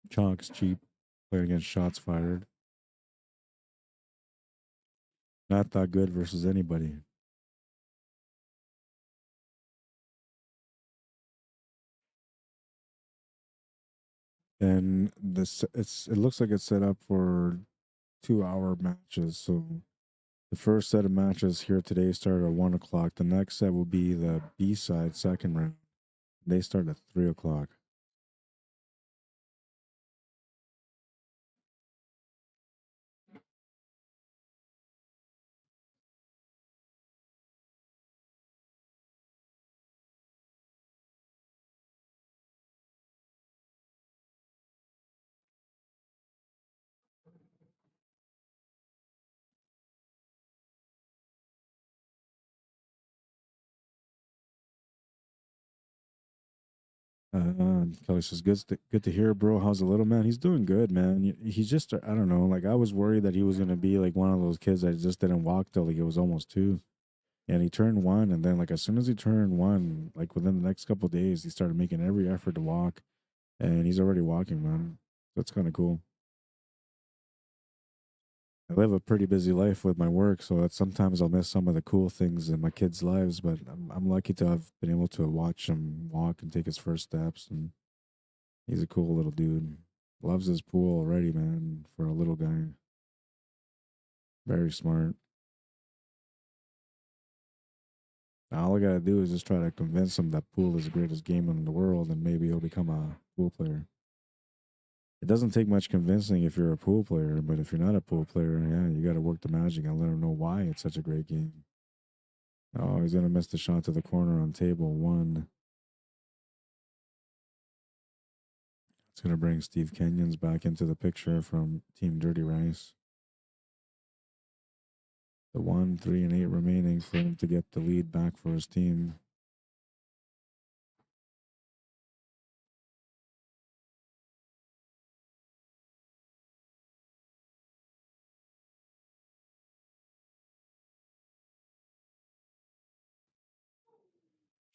Speaker 1: Chalks Cheap playing against Shots Fired. Not that good versus anybody. And it looks like it's set up for 2 hour matches. So the first set of matches here today start at 1 o'clock. The next set will be the B side second round. They start at 3 o'clock. Kelly says, good to hear, bro. How's the little man? He's doing good, man. He's just, I don't know. Like, I was worried that he was going to be like one of those kids that just didn't walk till like it was almost 2. And he turned 1. And then, like, as soon as he turned 1, like within the next couple of days, he started making every effort to walk. And he's already walking, man. That's kind of cool. I live a pretty busy life with my work, so that sometimes I'll miss some of the cool things in my kids' lives. But I'm lucky to have been able to watch him walk and take his first steps. And he's a cool little dude. Loves his pool already, man, for a little guy. Very smart. Now, all I gotta do is just try to convince him that pool is the greatest game in the world, and maybe he'll become a pool player. It doesn't take much convincing if you're a pool player, but if you're not a pool player, yeah, you gotta work the magic and let him know why it's such a great game. Oh, he's gonna miss the shot to the corner on table 1. It's gonna bring Steve Kenyons back into the picture from Team Dirty Rice. The 1, 3, and 8 remaining for him to get the lead back for his team.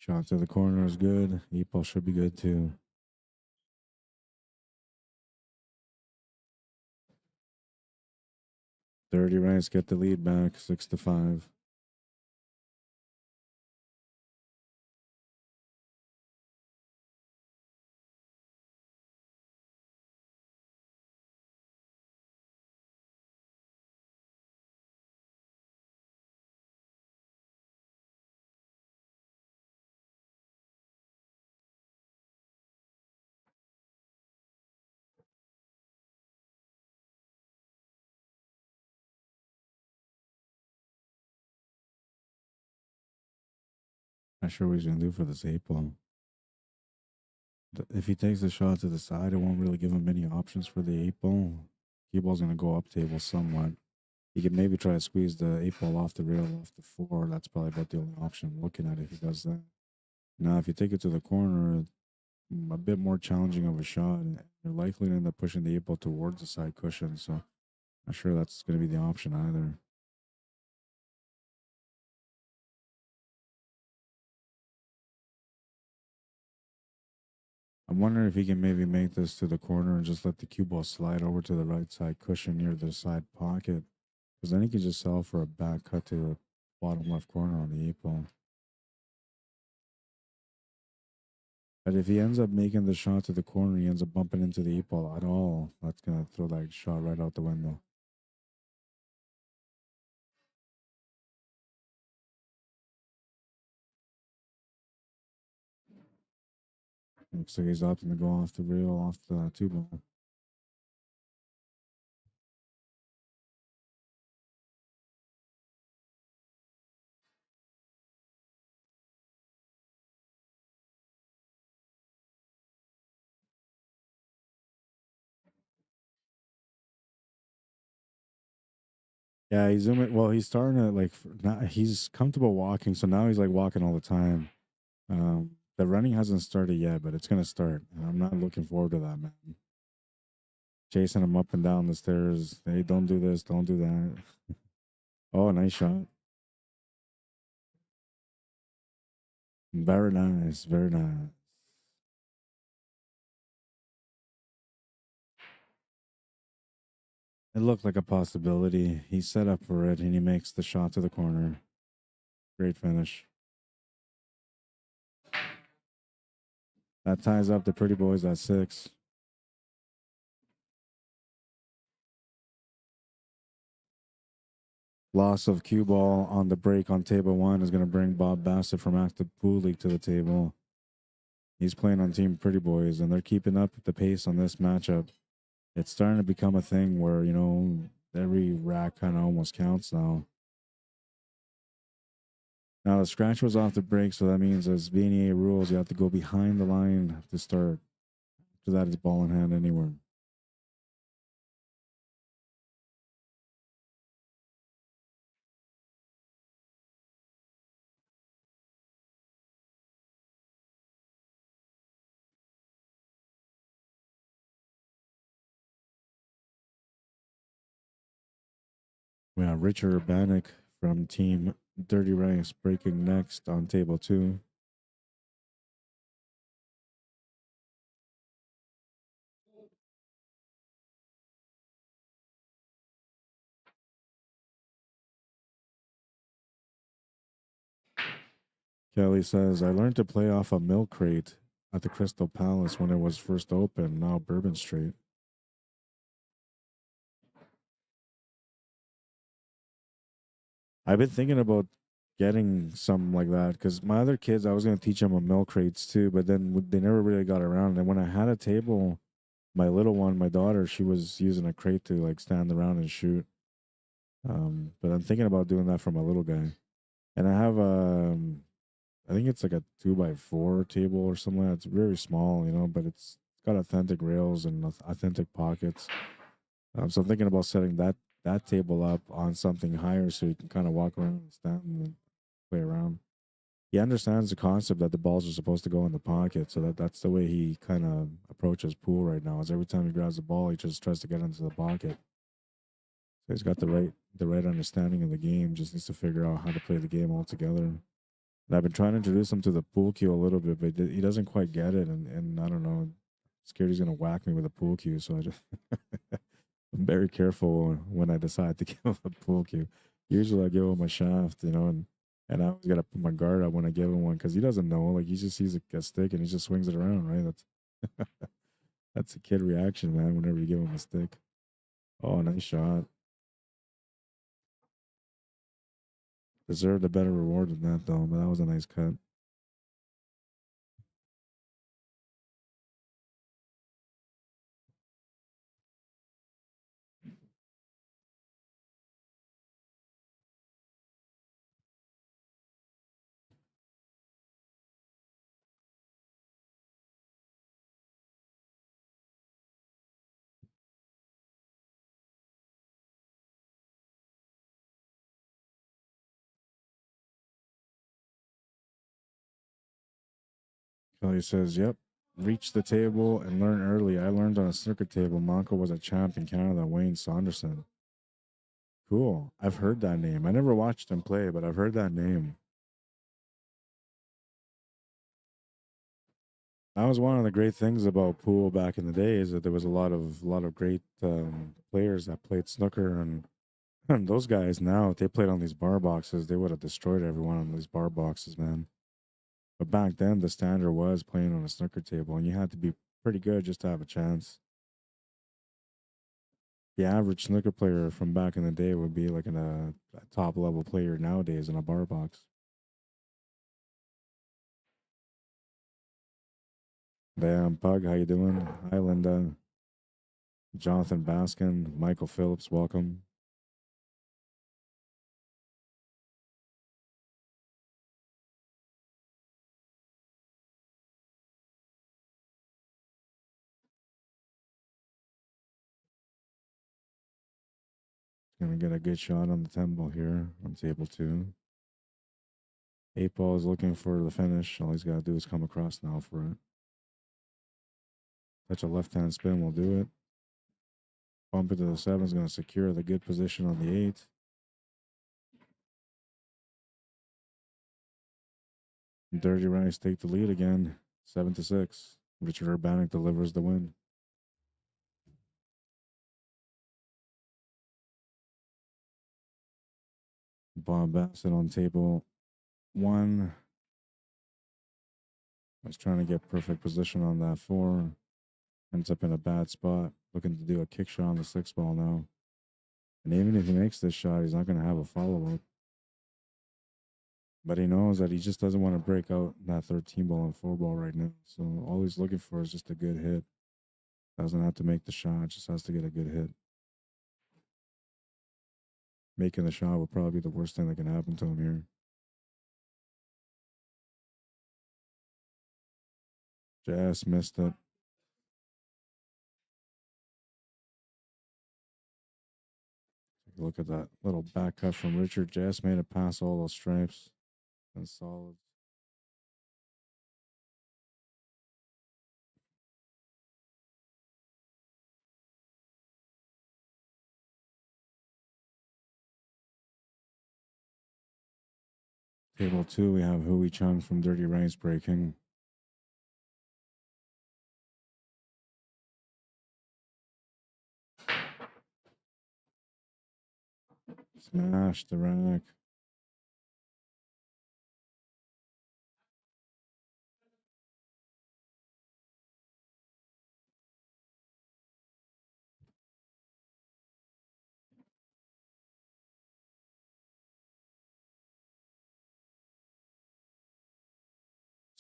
Speaker 1: Shot to the corner is good. 8-ball should be good too. Dirty Rice get the lead back, 6-5. Not sure what he's gonna do for this 8-ball. If he takes the shot to the side, it won't really give him many options for the 8-ball. Cue ball's gonna go up table somewhat. He could maybe try to squeeze the 8-ball off the rail off the 4. That's probably about the only option I'm looking at if he does that. Now, if you take it to the corner, a bit more challenging of a shot, and you're likely to end up pushing the 8-ball towards the side cushion. So, not sure that's going to be the option either. I'm wondering if he can maybe make this to the corner and just let the cue ball slide over to the right side cushion near the side pocket. Because then he can just sell for a back cut to the bottom left corner on the 8-ball. But if he ends up making the shot to the corner, he ends up bumping into the 8-ball at all. That's going to throw that shot right out the window. Looks like he's opting to go off the reel, off the 2-ball. Yeah, he's zooming. Well, he's starting to like. Now he's comfortable walking, so now he's like walking all the time. The running hasn't started yet, but it's gonna start. And I'm not looking forward to that, man. Chasing him up and down the stairs. Hey, don't do this, don't do that. Oh, nice shot. Very nice, very nice. It looked like a possibility. He's set up for it, and he makes the shot to the corner. Great finish. That ties up the Pretty Boys at 6. Loss of cue ball on the break on table 1 is going to bring Bob Bassett from Active Pool League to the table. He's playing on Team Pretty Boys, and they're keeping up the pace on this matchup. It's starting to become a thing where, you know, every rack kind of almost counts now. Now, the scratch was off the break, so that means as VNEA rules, you have to go behind the line to start. After that, it's ball in hand anywhere. We have Richard Bannock from Team Dirty Ranks breaking next on table 2. Kelly says, I learned to play off a milk crate at the Crystal Palace when it was first open, now Bourbon Street. I've been thinking about getting some like that because my other kids, I was going to teach them on milk crates too, but then they never really got around. And when I had a table, my little one, my daughter, she was using a crate to like stand around and shoot. But I'm thinking about doing that for my little guy. And I have I think it's like a 2x4 table or something. It's very small, you know, but it's got authentic rails and authentic pockets. So I'm thinking about setting that table up on something higher so you can kind of walk around and stand and play around. He understands the concept that the balls are supposed to go in the pocket, so that's the way he kind of approaches pool right now. Is every time he grabs the ball, he just tries to get into the pocket. So he's got the right understanding of the game. Just needs to figure out how to play the game altogether. And I've been trying to introduce him to the pool cue a little bit, but he doesn't quite get it, and I don't know. I'm scared he's gonna whack me with a pool cue, so I just I'm very careful when I decide to give him a pool cue. Usually I give him a shaft, you know, and I always gotta put my guard up when I give him one because he doesn't know. Like he just sees a stick and he just swings it around, right? That's that's a kid reaction, man. Whenever you give him a stick. Oh, nice shot. Deserved a better reward than that though, but that was a nice cut. Kelly says, "Yep, reach the table and learn early. I learned on a snooker table. My uncle was a champ in Canada, Wayne Saunderson." Cool. I've heard that name. I never watched him play, but I've heard that name. That was one of the great things about pool back in the day is that there was a lot of great players that played snooker and those guys now if they played on these bar boxes they would have destroyed everyone on these bar boxes, man. But back then the standard was playing on a snooker table and you had to be pretty good just to have a chance. The average snooker player from back in the day would be like a top level player nowadays in a bar box. Damn Pug, how you doing? Hi Linda. Jonathan Baskin, Michael Phillips, welcome. Gonna get a good shot on the 10 ball here on table 2. 8 ball is looking for the finish. All he's got to do is come across now for it. Touch a left-hand spin will do it. Bump into the 7 is going to secure the good position on the 8. Dirty Rice take the lead again, 7-6. Richard Urbanic delivers the win. Bob Bassett on table 1. Was trying to get perfect position on that 4. Ends up in a bad spot. Looking to do a kick shot on the 6 ball now. And even if he makes this shot, he's not going to have a follow-up. But he knows that he just doesn't want to break out that 13 ball and 4 ball right now. So all he's looking for is just a good hit. Doesn't have to make the shot, just has to get a good hit. Making the shot would probably be the worst thing that can happen to him here. Just missed it. Take a look at that little back cut from Richard. Just made it past all those stripes. And solid. Table 2, we have Hui Chung from Dirty Rice breaking. Smash the rack.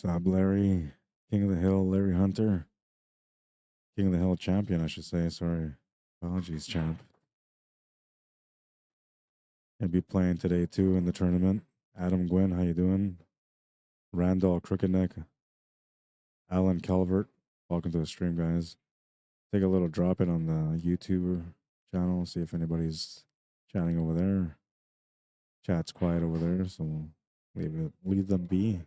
Speaker 1: What's up, Larry? King of the Hill, Larry Hunter. King of the Hill champion, I should say. Sorry. Apologies, champ. Gonna be playing today too in the tournament. Adam Gwynn, how you doing? Randall Crooked Alan Calvert. Welcome to the stream, guys. Take a little drop in on the YouTube channel, see if anybody's chatting over there. Chat's quiet over there, so we'll leave them be.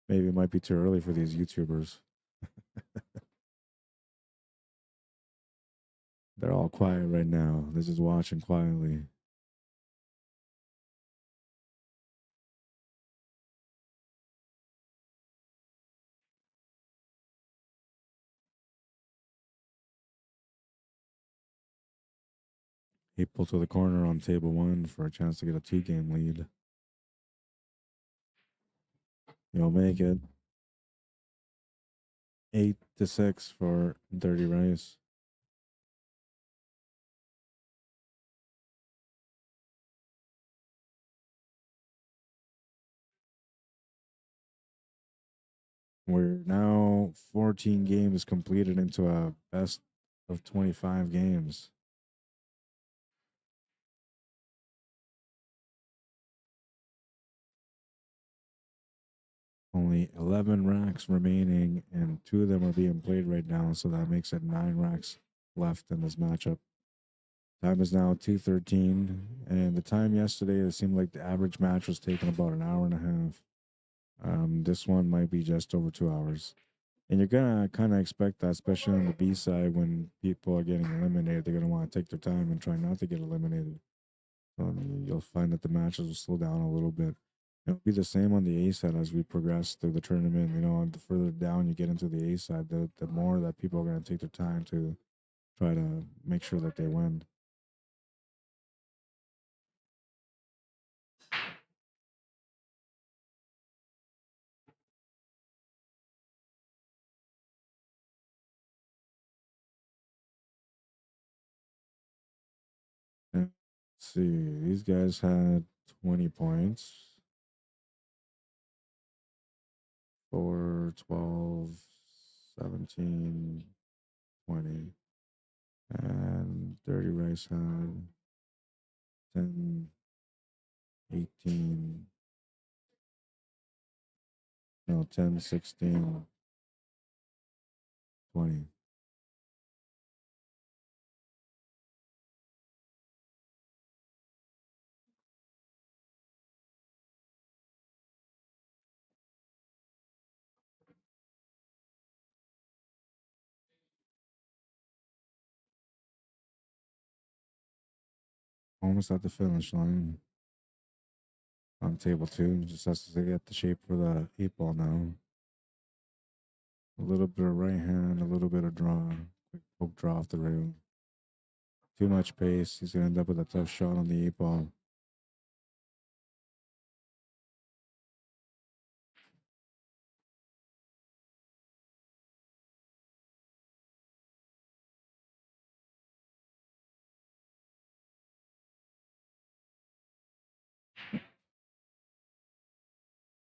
Speaker 1: Maybe it might be too early for these YouTubers. They're all quiet right now. They're just watching quietly. He pulled to the corner on table 1 for a chance to get a 2-game lead. You'll make it. 8-6 for Dirty Rice. We're now 14 games completed into a best of 25 games. Only 11 racks remaining, and 2 of them are being played right now, so that makes it 9 racks left in this matchup. Time is now 2:13, and the time yesterday, it seemed like the average match was taking about an hour and a half. This one might be just over 2 hours. And you're gonna kind of expect that, especially on the B side, when people are getting eliminated, they're gonna want to take their time and try not to get eliminated. You'll find that the matches will slow down a little bit. It'll be the same on the A side as we progress through the tournament. You know, the further down you get into the A side, the more that people are gonna take their time to try to make sure that they win. Let's see, these guys had 20 points. 4, 12, 17, 20. And Dirty Rice had 10, 18, no, 10, 16, 20. Almost at the finish line on table 2. Just has to get the shape for the 8 ball now. A little bit of right hand, a little bit of draw. Quick poke draw off the rail. Too much pace. He's going to end up with a tough shot on the 8 ball.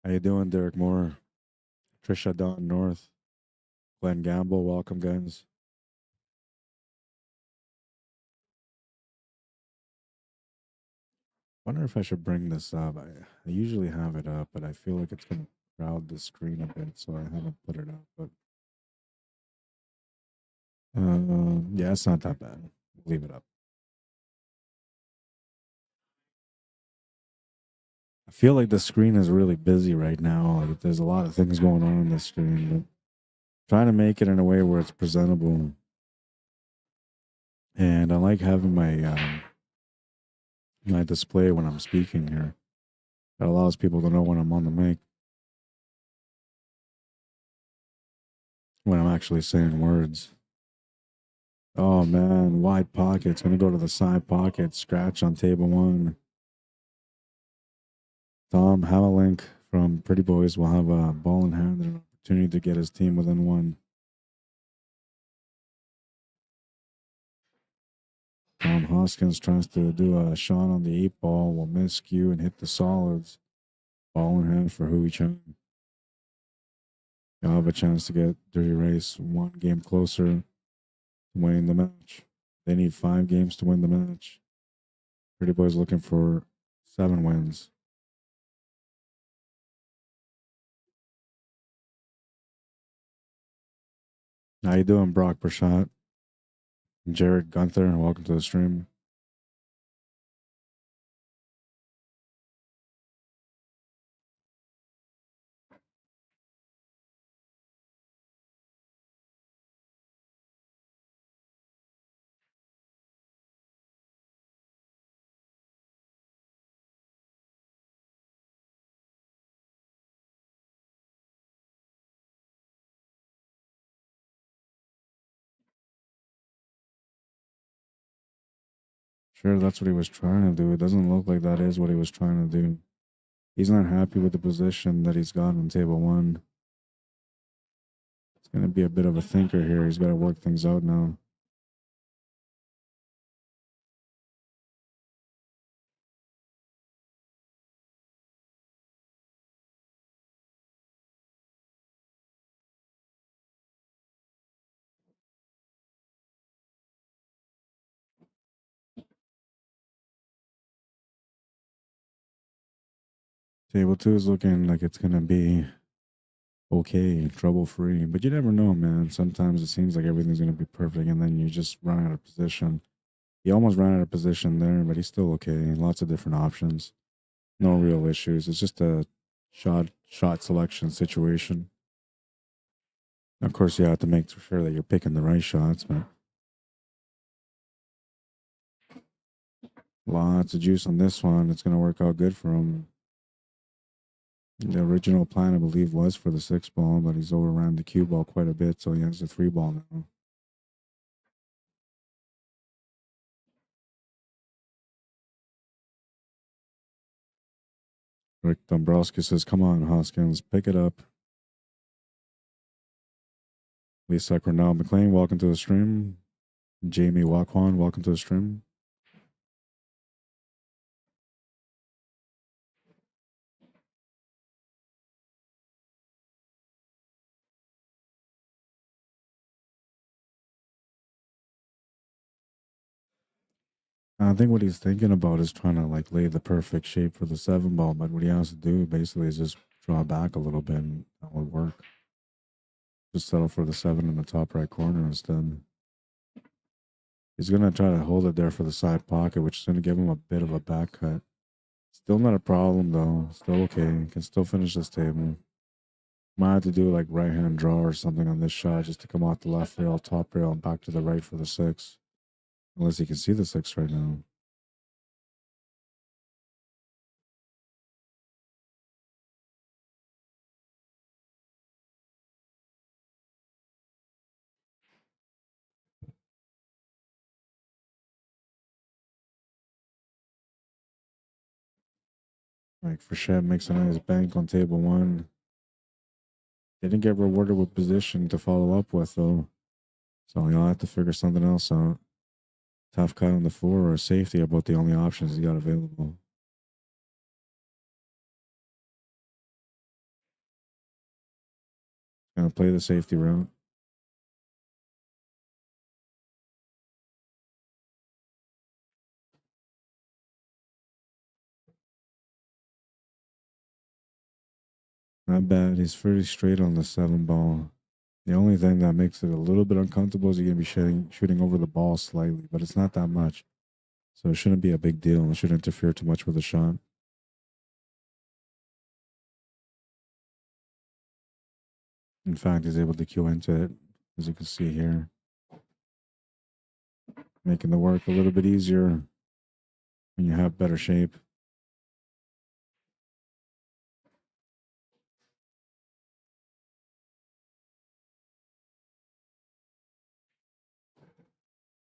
Speaker 1: How you doing, Derek Moore? Trisha Dawn North. Glenn Gamble, welcome, guys. Wonder if I should bring this up. I usually have it up, but I feel like it's going to crowd the screen a bit, so I haven't put it up. But yeah, it's not that bad. Leave it up. I feel like the screen is really busy right now. Like there's a lot of things going on the screen, but trying to make it in a way where it's presentable. And I like having my display when I'm speaking here. That allows people to know when I'm on the mic, when I'm actually saying words. Oh man, wide pocket. It's gonna go to the side pocket. Scratch on table 1. Tom Hamelink from Pretty Boys will have a ball in hand and an opportunity to get his team within 1. Tom Hoskins tries to do a shot on the 8 ball, will miscue and hit the solids. Ball in hand for Hui Chen. They'll have a chance to get Dirty Race 1 game closer to winning the match. They need 5 games to win the match. Pretty Boys looking for 7 wins. How you doing, Brock Brashot? Jared Gunther, welcome to the stream. Sure, that's what he was trying to do. It doesn't look like that is what he was trying to do. He's not happy with the position that he's got on table 1. It's going to be a bit of a thinker here. He's got to work things out now. Table 2 is looking like it's going to be okay, trouble free. But you never know, man. Sometimes it seems like everything's going to be perfect and then you just run out of position. He almost ran out of position there, but he's still okay. Lots of different options. No real issues. It's just a shot selection situation. Of course, you have to make sure that you're picking the right shots, but lots of juice on this one. It's going to work out good for him. The original plan, I believe, was for the 6 ball, but he's overran the cue ball quite a bit, so he has the 3 ball now. Rick Dombrowski says, come on, Hoskins, pick it up. Lisa Cornell McLean, welcome to the stream. Jamie Wakwan, welcome to the stream. I think what he's thinking about is trying to like lay the perfect shape for the 7 ball, but what he has to do basically is just draw back a little bit and that would work. Just settle for the 7 in the top right corner instead. He's going to try to hold it there for the side pocket, which is going to give him a bit of a back cut. Still not a problem though. Still okay. Can still finish this table. Might have to do like right hand draw or something on this shot just to come off the left rail, top rail, and back to the right for the 6. Unless he can see the 6 right now. Like Frechette makes a nice bank on table 1. Didn't get rewarded with position to follow up with though. So he'll have to figure something else out. Tough cut on the 4 or safety are both the only options he got available. Gonna play the safety route. Not bad. He's pretty straight on the 7 ball. The only thing that makes it a little bit uncomfortable is you're gonna be shooting over the ball slightly, but it's not that much. So it shouldn't be a big deal. It shouldn't interfere too much with the shot. In fact, he's able to cue into it, as you can see here. Making the work a little bit easier when you have better shape.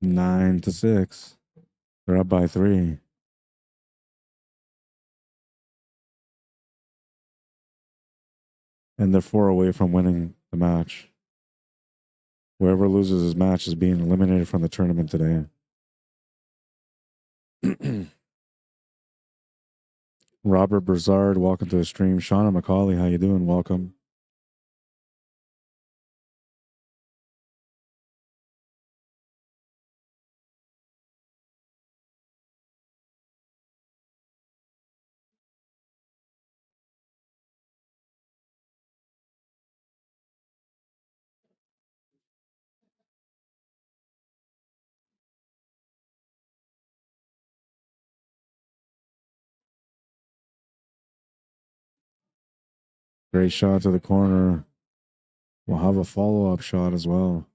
Speaker 1: Nine to 6. They're up by 3. And they're 4 away from winning the match. Whoever loses his match is being eliminated from the tournament today. Robert Brazard, welcome to the stream. Shauna McCauley, how you doing? Welcome. Great shot to the corner. We'll have a follow-up shot as well.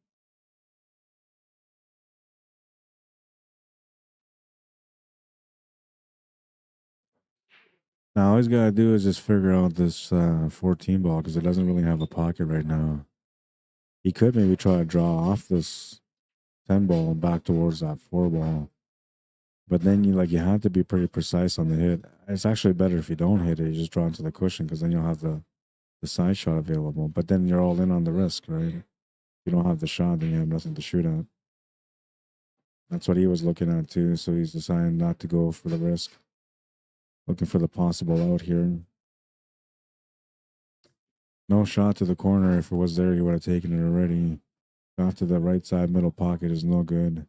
Speaker 1: Now all he's got to do is just figure out this 14 ball because it doesn't really have a pocket right now. He could maybe try to draw off this 10 ball and back towards that 4 ball. But then you have to be pretty precise on the hit. It's actually better if you don't hit it. You just draw into the cushion because then you'll have the side shot available. But then you're all in on the risk, right? If you don't have the shot, then you have nothing to shoot at. That's what he was looking at too. So he's deciding not to go for the risk. Looking for the possible out here. No shot to the corner. If it was there, he would have taken it already. Shot to the right side middle pocket is no good.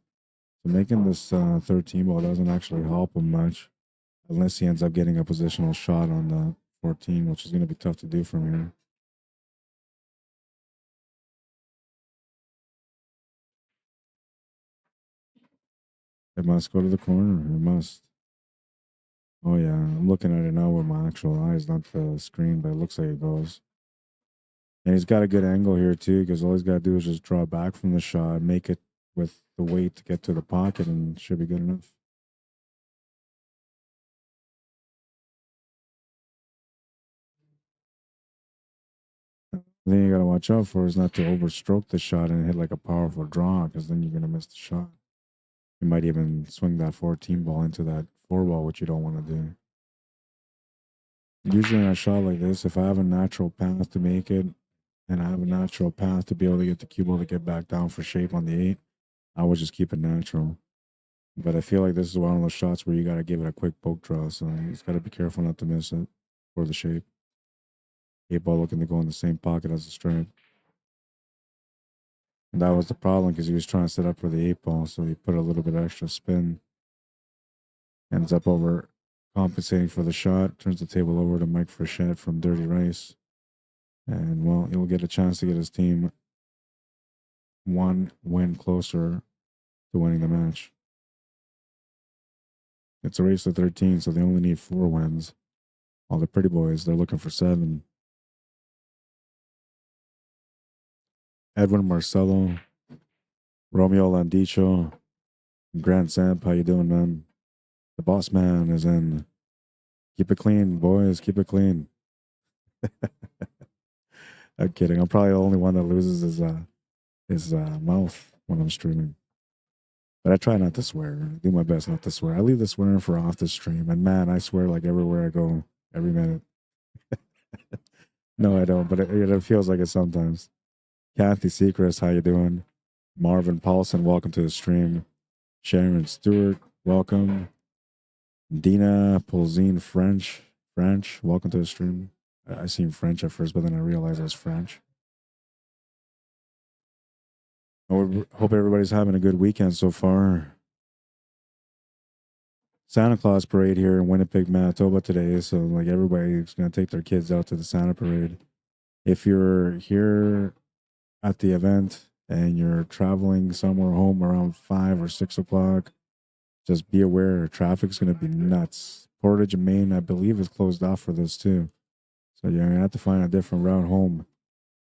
Speaker 1: So making this 13 ball doesn't actually help him much. Unless he ends up getting a positional shot on the 14, which is going to be tough to do from here. It must go to the corner. It must. Oh, yeah. I'm looking at it now with my actual eyes, not the screen, but it looks like it goes. And he's got a good angle here, too, because all he's got to do is just draw back from the shot, make it with the weight to get to the pocket, and it should be good enough. The thing you got to watch out for is not to overstroke the shot and hit like a powerful draw, because then you're going to miss the shot. You might even swing that 14 ball into that 4 ball, which you don't want to do. Usually in a shot like this, if I have a natural path to make it, and I have a natural path to be able to get the cue ball to get back down for shape on the 8, I would just keep it natural. But I feel like this is one of those shots where you got to give it a quick poke draw, so you just got to be careful not to miss it for the shape. 8 ball looking to go in the same pocket as the strike. And that was the problem because he was trying to set up for the 8 ball, so he put a little bit extra spin. Ends up over compensating for the shot. Turns the table over to Mike Frechette from Dirty Rice. And, well, he'll get a chance to get his team one win closer to winning the match. It's a race to 13, so they only need 4 wins. All the pretty boys, they're looking for 7. Edwin Marcelo, Romeo Landicho, Grant Samp, how you doing, man? The boss man is in. Keep it clean, boys. Keep it clean. I'm kidding. I'm probably the only one that loses his mouth when I'm streaming. But I try not to swear. I do my best not to swear. I leave the swearing for off the stream. And man, I swear like everywhere I go, every minute. No, I don't. But it feels like it sometimes. Kathy Secrets, how you doing? Marvin Paulson, welcome to the stream. Sharon Stewart, welcome. Dina Polzine French, welcome to the stream. I seen French at first, but then I realized it was French. I hope everybody's having a good weekend so far. Santa Claus parade here in Winnipeg, Manitoba today. So like everybody's gonna take their kids out to the Santa parade. If you're here at the event and you're traveling somewhere home around 5 or 6 o'clock, just be aware traffic's gonna be nuts. Portage and Maine, I believe, is closed off for this too. So you're gonna have to find a different route home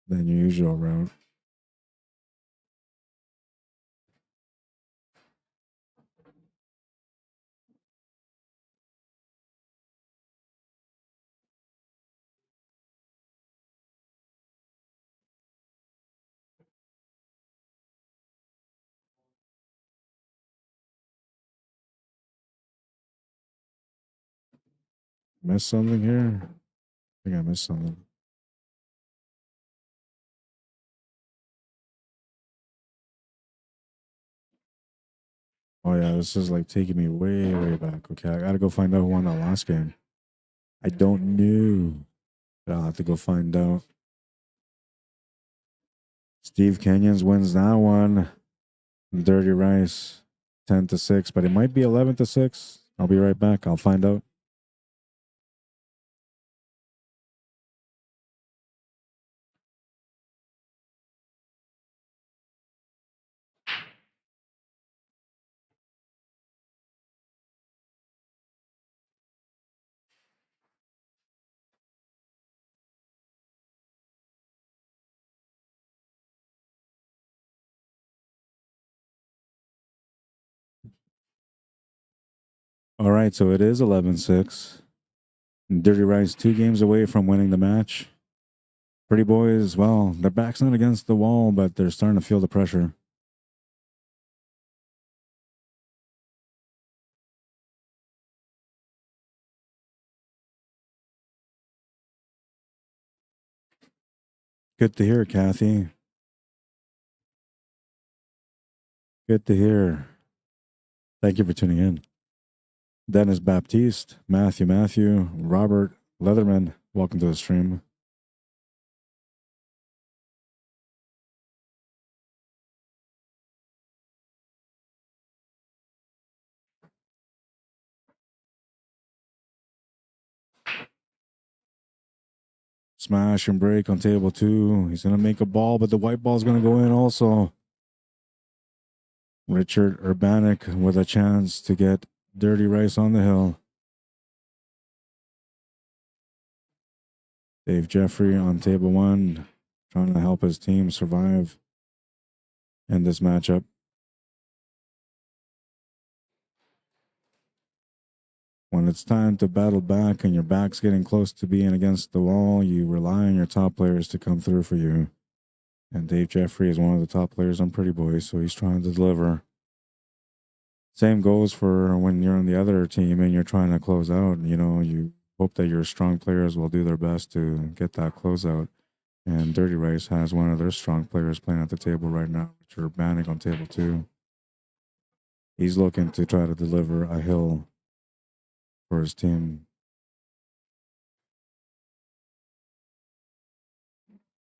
Speaker 1: than your usual route. Missed something here? I think I missed something. Oh yeah, this is like taking me way, way back. Okay, I gotta go find out who won that last game. I don't know, but I'll have to go find out. Steve Kenyons wins that one. Dirty Rice, 10-6, but it might be 11-6. I'll be right back. I'll find out. All right, so it is 11-6. Dirty Rice 2 games away from winning the match. Pretty boys, well, their back's not against the wall, but they're starting to feel the pressure. Good to hear, Kathy. Good to hear. Thank you for tuning in. Dennis Baptiste, Matthew, Robert Leatherman, welcome to the stream. Smash and break on table 2. He's going to make a ball, but the white ball's going to go in also. Richard Urbanik with a chance to get Dirty Rice on the hill. Dave Jeffrey on table 1, trying to help his team survive in this matchup. When it's time to battle back and your back's getting close to being against the wall, you rely on your top players to come through for you. And Dave Jeffrey is one of the top players on Pretty Boys, so he's trying to deliver. Same goes for when you're on the other team and you're trying to close out. You know, you hope that your strong players will do their best to get that closeout. And Dirty Rice has one of their strong players playing at the table right now, Richard Bannock on table 2. He's looking to try to deliver a hill for his team.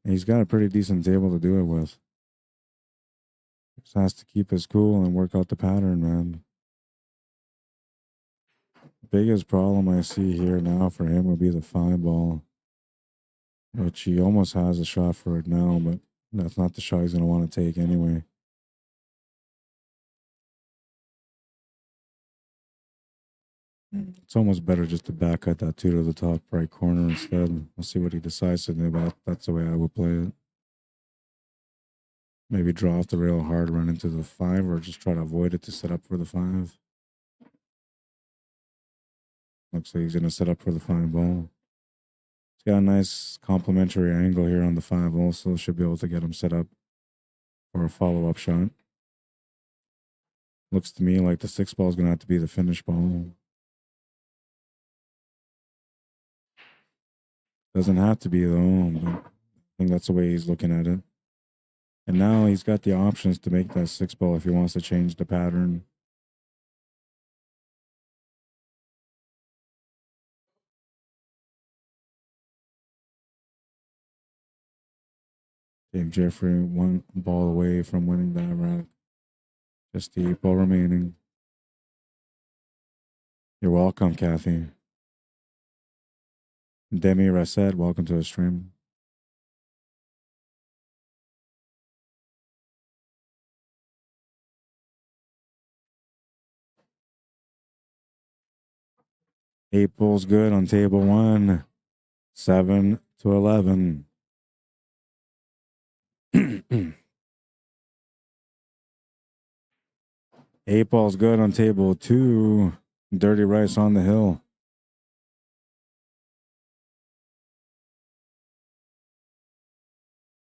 Speaker 1: He's got a pretty decent table to do it with. Just has to keep his cool and work out the pattern, man. biggest problem I see here now for him would be the 5-ball, which he almost has a shot for it now, but that's not the shot he's going to want to take anyway. It's almost better just to back cut that 2 to the top right corner instead. We'll see what he decides to do, but that's the way I would play it. Maybe draw off the rail hard, run into the 5, or just try to avoid it to set up for the 5. Looks like he's going to set up for the 5-ball. He's got a nice complementary angle here on the 5 also. Should be able to get him set up for a follow-up shot. Looks to me like the 6-ball is going to have to be the finish ball. Doesn't have to be though, but I think that's the way he's looking at it. And now he's got the options to make that 6-ball if he wants to change the pattern. Dave Jeffrey 1 ball away from winning that rack. Just the 8-ball remaining. You're welcome, Kathy. Demi Rasset, welcome to the stream. Eight balls good on table 1. 7 to 11. Eight balls good on table 2. Dirty Rice on the hill.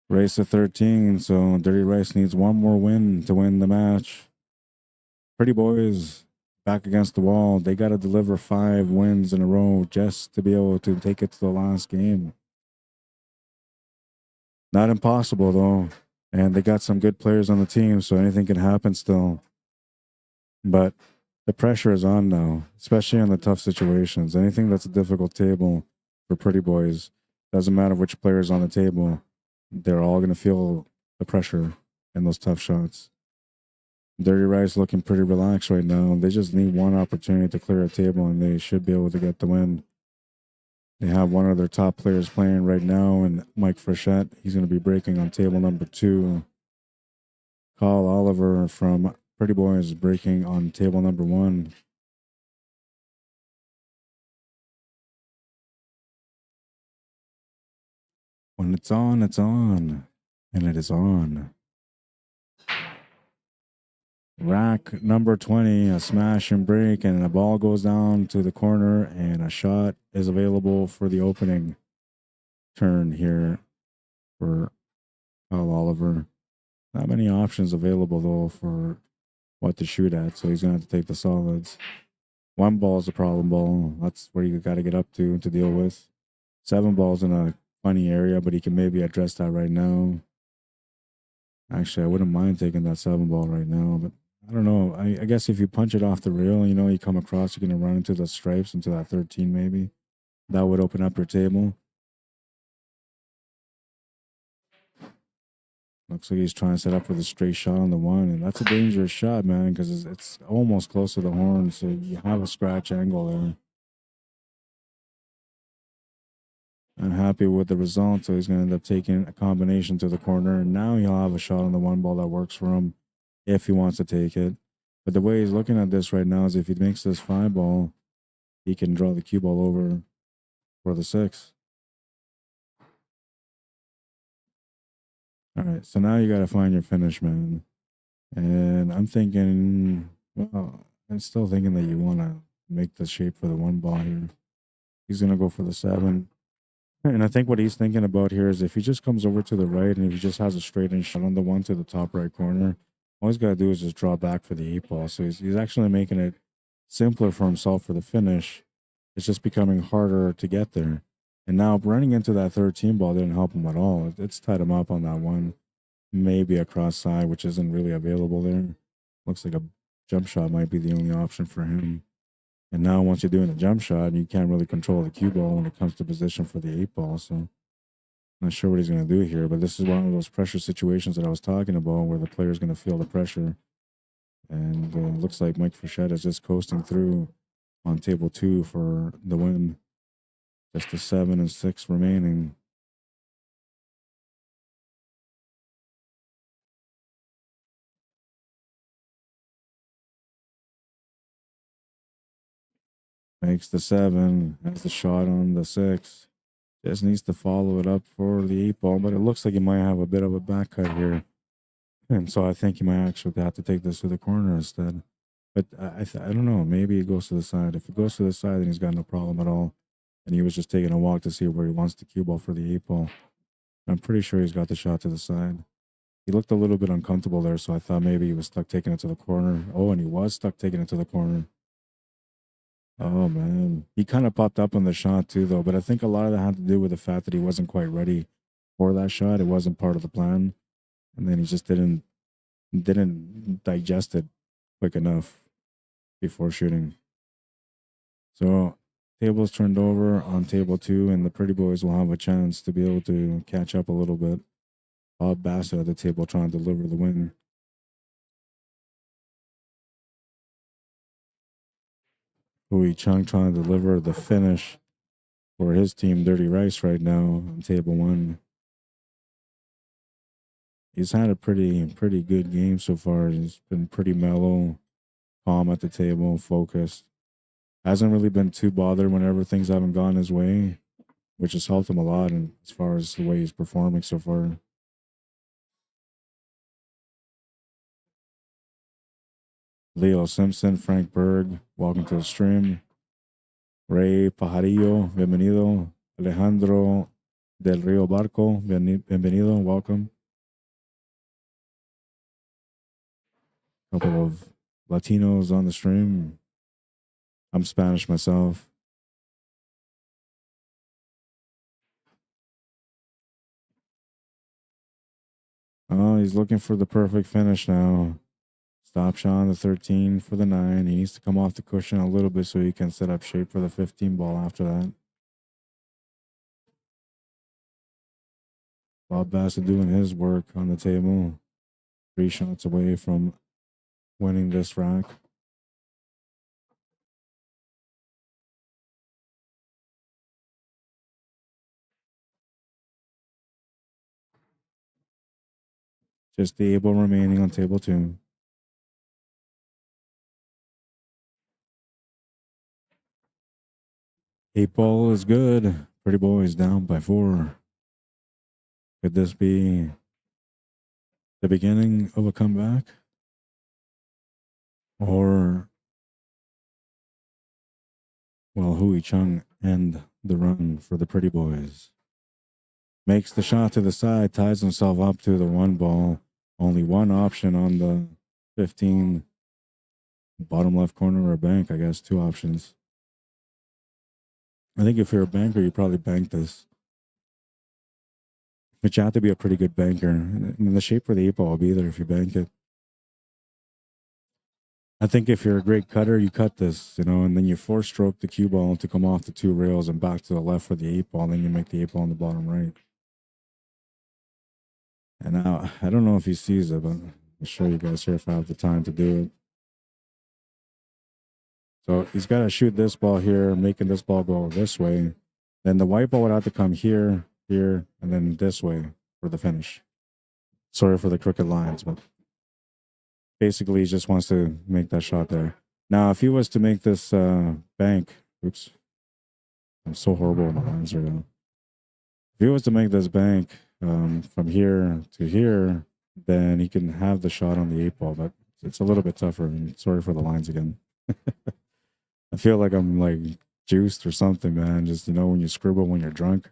Speaker 1: Race to 13, so Dirty Rice needs 1 more win to win the match. Pretty Boys back against the wall. They got to deliver 5 wins in a row just to be able to take it to the last game. Not impossible, though. And they got some good players on the team, so anything can happen still. But the pressure is on now, especially in the tough situations. Anything that's a difficult table for Pretty Boys, doesn't matter which player is on the table, they're all going to feel the pressure in those tough shots. Dirty Rice looking pretty relaxed right now. They just need 1 opportunity to clear a table, and they should be able to get the win. They have one of their top players playing right now, and Mike Frechette. He's going to be breaking on table number 2. Carl Oliver from Pretty Boys breaking on table number 1. When it's on, it's on. And it is on. Rack number 20, a smash and break, and the ball goes down to the corner, and a shot is available for the opening turn here for Kyle Oliver. Not many options available, though, for what to shoot at, so he's going to have to take the solids. 1 ball is a problem ball. That's where you got to get up to deal with. 7 balls in a funny area, but he can maybe address that right now. Actually, I wouldn't mind taking that 7 ball right now, but I don't know. I guess if you punch it off the rail, you know, you come across, you're going to run into the stripes, into that 13 maybe. That would open up your table. Looks like he's trying to set up for the straight shot on the 1, and that's a dangerous shot, man, because it's almost close to the horn, so you have a scratch angle there. I'm happy with the result, so he's going to end up taking a combination to the corner, and now he'll have a shot on the 1 ball that works for him if he wants to take it. But the way he's looking at this right now is if he makes this 5 ball, he can draw the cue ball over for the 6. All right, so now you got to find your finish, man. And I'm thinking, well, I'm still thinking that you want to make the shape for the 1 ball here. He's going to go for the 7. And I think what he's thinking about here is if he just comes over to the right and if he just has a straight in shot on the 1 to the top right corner, all he's got to do is just draw back for the 8 ball. So he's actually making it simpler for himself for the finish. It's just becoming harder to get there. And now running into that 13 ball didn't help him at all. It's tied him up on that 1. Maybe a cross side, which isn't really available there. Looks like a jump shot might be the only option for him. And now once you're doing a jump shot, you can't really control the cue ball when it comes to position for the 8 ball. So not sure what he's going to do here, but this is one of those pressure situations that I was talking about where the player's going to feel the pressure. And it looks like Mike Frechette is just coasting through. on table 2 for the win. Just the 7 and 6 remaining. Makes the 7, has the shot on the 6. Just needs to follow it up for the 8 ball, but it looks like he might have a bit of a back cut here. And so I think he might actually have to take this to the corner instead. But I don't know. Maybe it goes to the side. If it goes to the side, then he's got no problem at all. And he was just taking a walk to see where he wants the cue ball for the 8 ball. I'm pretty sure he's got the shot to the side. He looked a little bit uncomfortable there, so I thought maybe he was stuck taking it to the corner. Oh, and he was stuck taking it to the corner. Oh, man. He kind of popped up on the shot too, though. But I think a lot of that had to do with the fact that he wasn't quite ready for that shot. It wasn't part of the plan. And then he just didn't digest it quick enough before shooting. So tables turned over on table 2, and the Pretty Boys will have a chance to be able to catch up a little bit. Bob Bassett at the table trying to deliver the win. Hui Chung trying to deliver the finish for his team, Dirty Rice, right now on table 1. He's had a pretty good game so far. He's been pretty mellow, calm at the table, focused. Hasn't really been too bothered whenever things haven't gone his way, which has helped him a lot in, as far as the way he's performing so far. Leo Simpson, Frank Berg, welcome to the stream. Ray Pajarillo, bienvenido. Alejandro del Rio Barco, bienvenido, welcome. A couple of Latinos on the stream. I'm Spanish myself. Oh, he's looking for the perfect finish now. Stop shot on the 13 for the 9. He needs to come off the cushion a little bit so he can set up shape for the 15 ball after that. Bob Bassett doing his work on the table. 3 shots away from winning this rack. Just the 8 ball remaining on table 2. Eight ball is good. Pretty Boys down by 4. Could this be the beginning of a comeback? Or will Hui Chung end the run for the Pretty Boys? Makes the shot to the side, ties himself up to the 1 ball. Only one option on the 15. Bottom left corner or a bank, I guess. 2 options. I think if you're a banker, you probably bank this. But you have to be a pretty good banker. And the shape for the 8 ball will be there if you bank it. I think if you're a great cutter, you cut this, and then you 4-stroke the cue ball to come off the 2 rails and back to the left for the 8 ball, and then you make the 8 ball on the bottom right. And now, I don't know if he sees it, but I'll show you guys here if I have the time to do it. So he's got to shoot this ball here, making this ball go this way. Then the white ball would have to come here, here, and then this way for the finish. Sorry for the crooked lines, but basically he just wants to make that shot there. Now, if he was to make this bank, oops, I'm so horrible with my lines right now. If he was to make this bank from here to here, then he can have the shot on the 8 ball, but it's a little bit tougher. And sorry for the lines again. I feel like I'm like juiced or something, man. Just, when you scribble when you're drunk.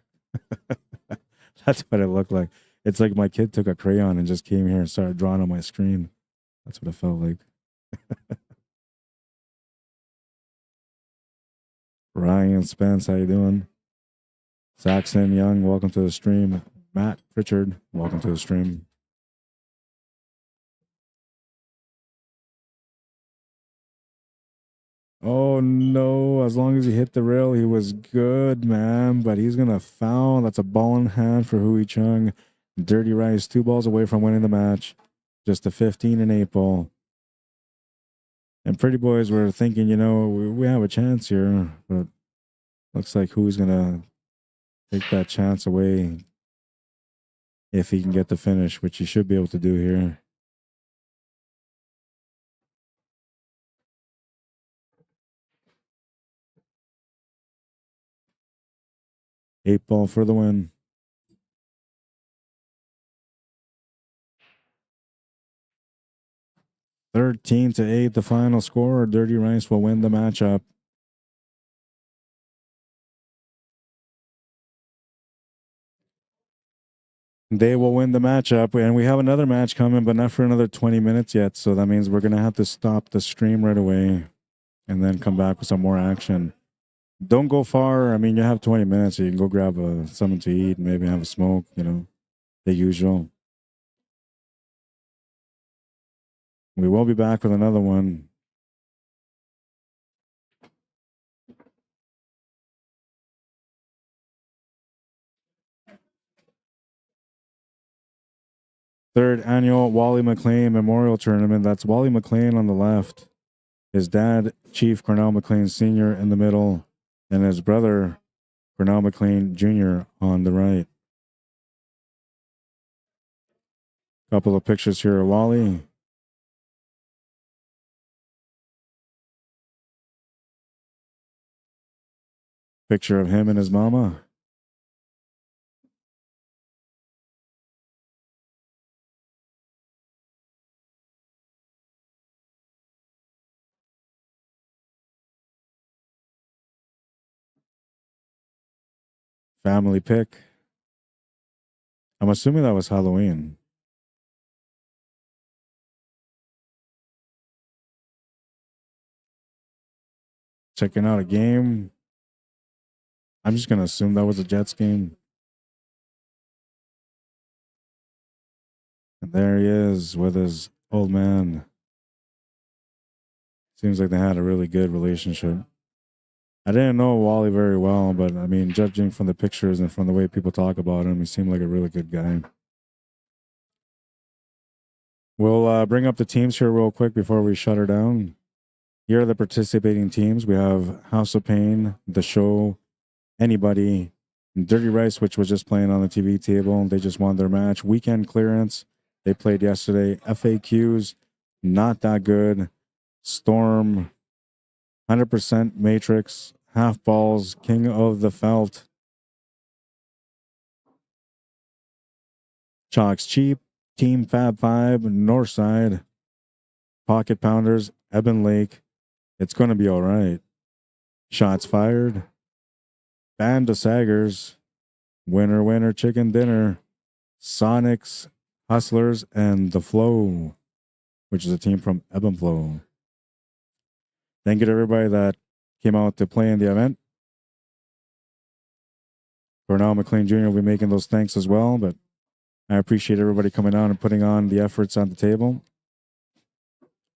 Speaker 1: That's what it looked like. It's like my kid took a crayon and just came here and started drawing on my screen. That's what it felt like. Ryan Spence, how you doing? Saxon Young, welcome to the stream. Matt Pritchard, welcome to the stream. Oh no, as long as he hit the rail, he was good, man. But he's gonna foul. That's a ball in hand for Hui Chung. Dirty Rice, 2 balls away from winning the match. Just a 15 and 8 ball. And Pretty Boys were thinking, you know, we have a chance here, but looks like who's going to take that chance away if he can get the finish, which he should be able to do here. Eight ball for the win. 13-8, the final score. Dirty Rice will win the matchup. They will win the matchup, and we have another match coming, but not for another 20 minutes yet. So that means we're going to have to stop the stream right away and then come back with some more action. Don't go far. I mean, you have 20 minutes, so you can go grab something to eat and maybe have a smoke, you know, the usual. We will be back with another one. Third annual Wally Mclean Memorial Tournament. That's Wally Mclean on the left. His dad, Chief Cornell McLean Sr. in the middle, and his brother, Cornell McLean Jr. on the right. Couple of pictures here of Wally. Picture of him and his mama. Family pic. I'm assuming that was Halloween. Checking out a game. I'm just going to assume that was a Jets game. And there he is with his old man. Seems like they had a really good relationship. I didn't know Wally very well, but I mean, judging from the pictures and from the way people talk about him, he seemed like a really good guy. We'll bring up the teams here real quick before we shut her down. Here are the participating teams. We have House of Pain, The Show, Anybody, Dirty Rice, which was just playing on the TV table. They just won their match. Weekend Clearance, they played yesterday. FAQs, not that good. Storm, 100% Matrix, Half Balls, King of the Felt. Chalks Cheap, Team Fab 5, Northside, Pocket Pounders, Eben Lake. It's going to be all right. Shots Fired, Band of Saggers, Winner Winner Chicken Dinner, SONIX, Hustlers, and The Flow, which is a team from Ebb and Flow. Thank you to everybody that came out to play in the event. Cornell McLean Jr. will be making those thanks as well, but I appreciate everybody coming out and putting on the efforts on the table.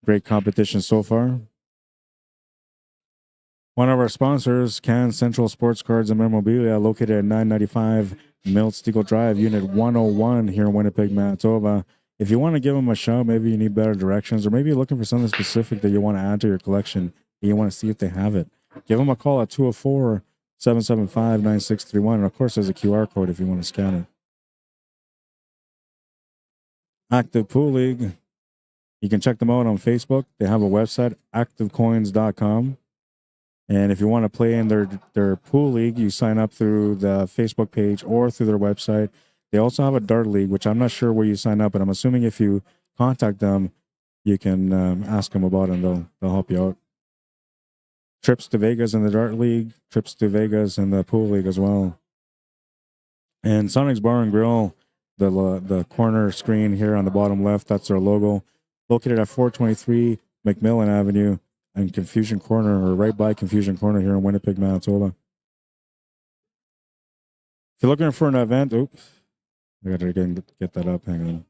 Speaker 1: Great competition so far. One of our sponsors, CAHS Central Sports Cards and Memorabilia, located at 995 Milt Steagall Drive, Unit 101 here in Winnipeg, Manitoba. If you want to give them a shout, maybe you need better directions, or maybe you're looking for something specific that you want to add to your collection and you want to see if they have it, give them a call at 204-775-9631. And of course, there's a QR code if you want to scan it. Active Pool League. You can check them out on Facebook. They have a website, activecoins.com. And if you want to play in their pool league, you sign up through the Facebook page or through their website. They also have a dart league, which I'm not sure where you sign up, but I'm assuming if you contact them, you can ask them about it and they'll help you out. Trips to Vegas in the dart league, trips to Vegas in the pool league as well. And SONIX Bar and Grill, the corner screen here on the bottom left, that's their logo. Located at 423 McMillan Avenue and Confusion Corner, or right by Confusion Corner here in Winnipeg, Manitoba. If you're looking for an event, oops, I gotta get that up, hang on.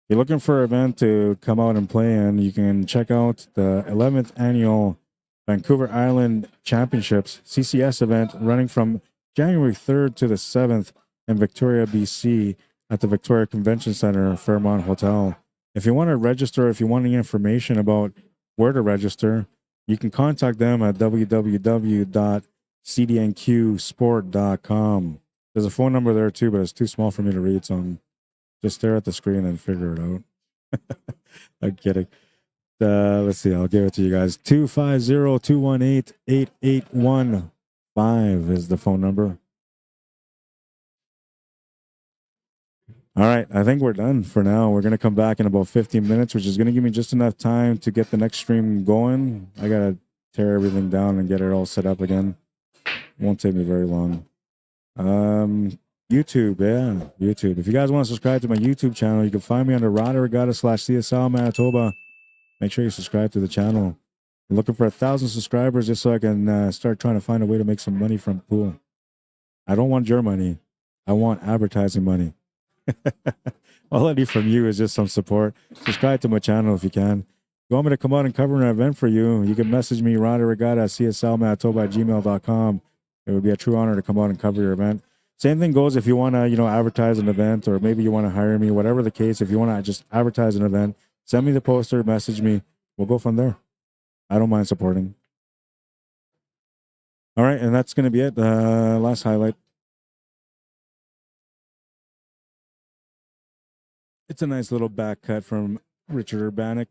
Speaker 1: If you're looking for an event to come out and play in, you can check out the 11th annual Vancouver Island Championships CCS event running from January 3rd to the 7th in Victoria, BC at the Victoria Convention Center, Fairmont Hotel. If you want to register, if you want any information about where to register, you can contact them at www.cdnqsport.com. There's a phone number there too, but it's too small for me to read, so just stare at the screen and figure it out. I'm kidding. Let's see, I'll give it to you guys. 250-218-8815 is the phone number. All right, I think we're done for now. We're going to come back in about 15 minutes, which is going to give me just enough time to get the next stream going. I got to tear everything down and get it all set up again. Won't take me very long. YouTube, yeah, YouTube. If you guys want to subscribe to my YouTube channel, you can find me under Arriagada/CSLMANITOBA. Make sure you subscribe to the channel. I'm looking for 1,000 subscribers just so I can start trying to find a way to make some money from pool. I don't want your money. I want advertising money. All I need from you is just some support. Subscribe to my channel if you can. If you want me to come out and cover an event for you, you can message me, Arriagada@CSLMANITOBA@gmail.com. It would be a true honor to come out and cover your event. Same thing goes if you want to, advertise an event, or maybe you want to hire me, whatever the case. If you want to just advertise an event, send me the poster, message me. We'll go from there. I don't mind supporting. All right, and that's going to be it. Last highlight. It's a nice little back cut from Richard Urbanek.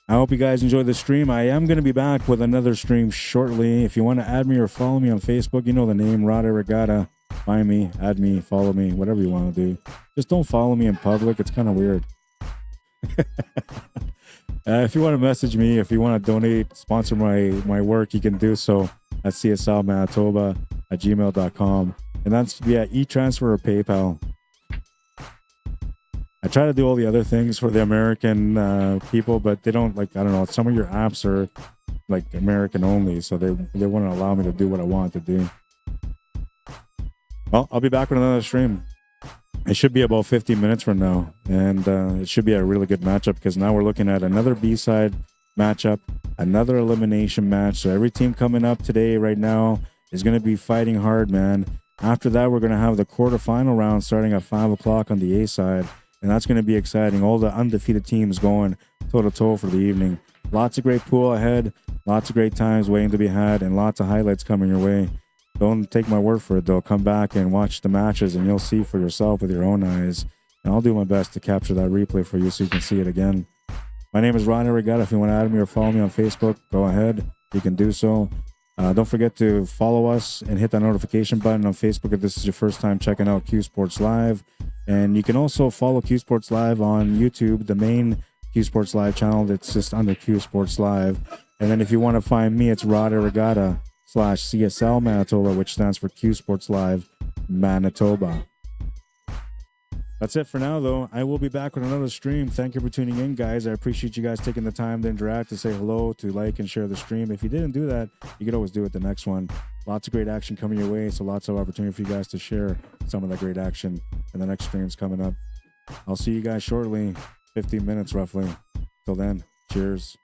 Speaker 1: I hope you guys enjoyed the stream. I am going to be back with another stream shortly. If you want to add me or follow me on Facebook, you know the name, Arriagada. Find me, add me, follow me, whatever you want to do. Just don't follow me in public. It's kind of weird. If you want to message me, if you want to donate, sponsor my work, you can do so at CSLMANITOBA@gmail.com. And that's via e-transfer or PayPal. I try to do all the other things for the American people, but they don't, I don't know, some of your apps are American only, so they wouldn't allow me to do what I want to do. Well, I'll be back with another stream. It should be about 15 minutes from now, and it should be a really good matchup because now we're looking at another B-side matchup, another elimination match. So every team coming up today right now is going to be fighting hard, man. After that, we're going to have the quarterfinal round starting at 5 o'clock on the A side, and that's going to be exciting. All the undefeated teams going toe-to-toe for the evening. Lots of great pool ahead, lots of great times waiting to be had, and lots of highlights coming your way. Don't take my word for it, though. Come back and watch the matches, and you'll see for yourself with your own eyes. And I'll do my best to capture that replay for you so you can see it again. My name is Arriagada. If you want to add me or follow me on Facebook, go ahead. You can do so. Don't forget to follow us and hit that notification button on Facebook if this is your first time checking out Q Sports Live. And you can also follow Q Sports Live on YouTube, the main Q Sports Live channel that's just under Q Sports Live. And then if you want to find me, it's Arriagada/CSLMANITOBA, which stands for Q Sports Live Manitoba. That's it for now, though. I will be back with another stream. Thank you for tuning in, guys. I appreciate you guys taking the time to interact, to say hello, to like and share the stream. If you didn't do that, you could always do it the next one. Lots of great action coming your way, so lots of opportunity for you guys to share some of that great action in the next streams coming up. I'll see you guys shortly, 15 minutes roughly. Till then, cheers.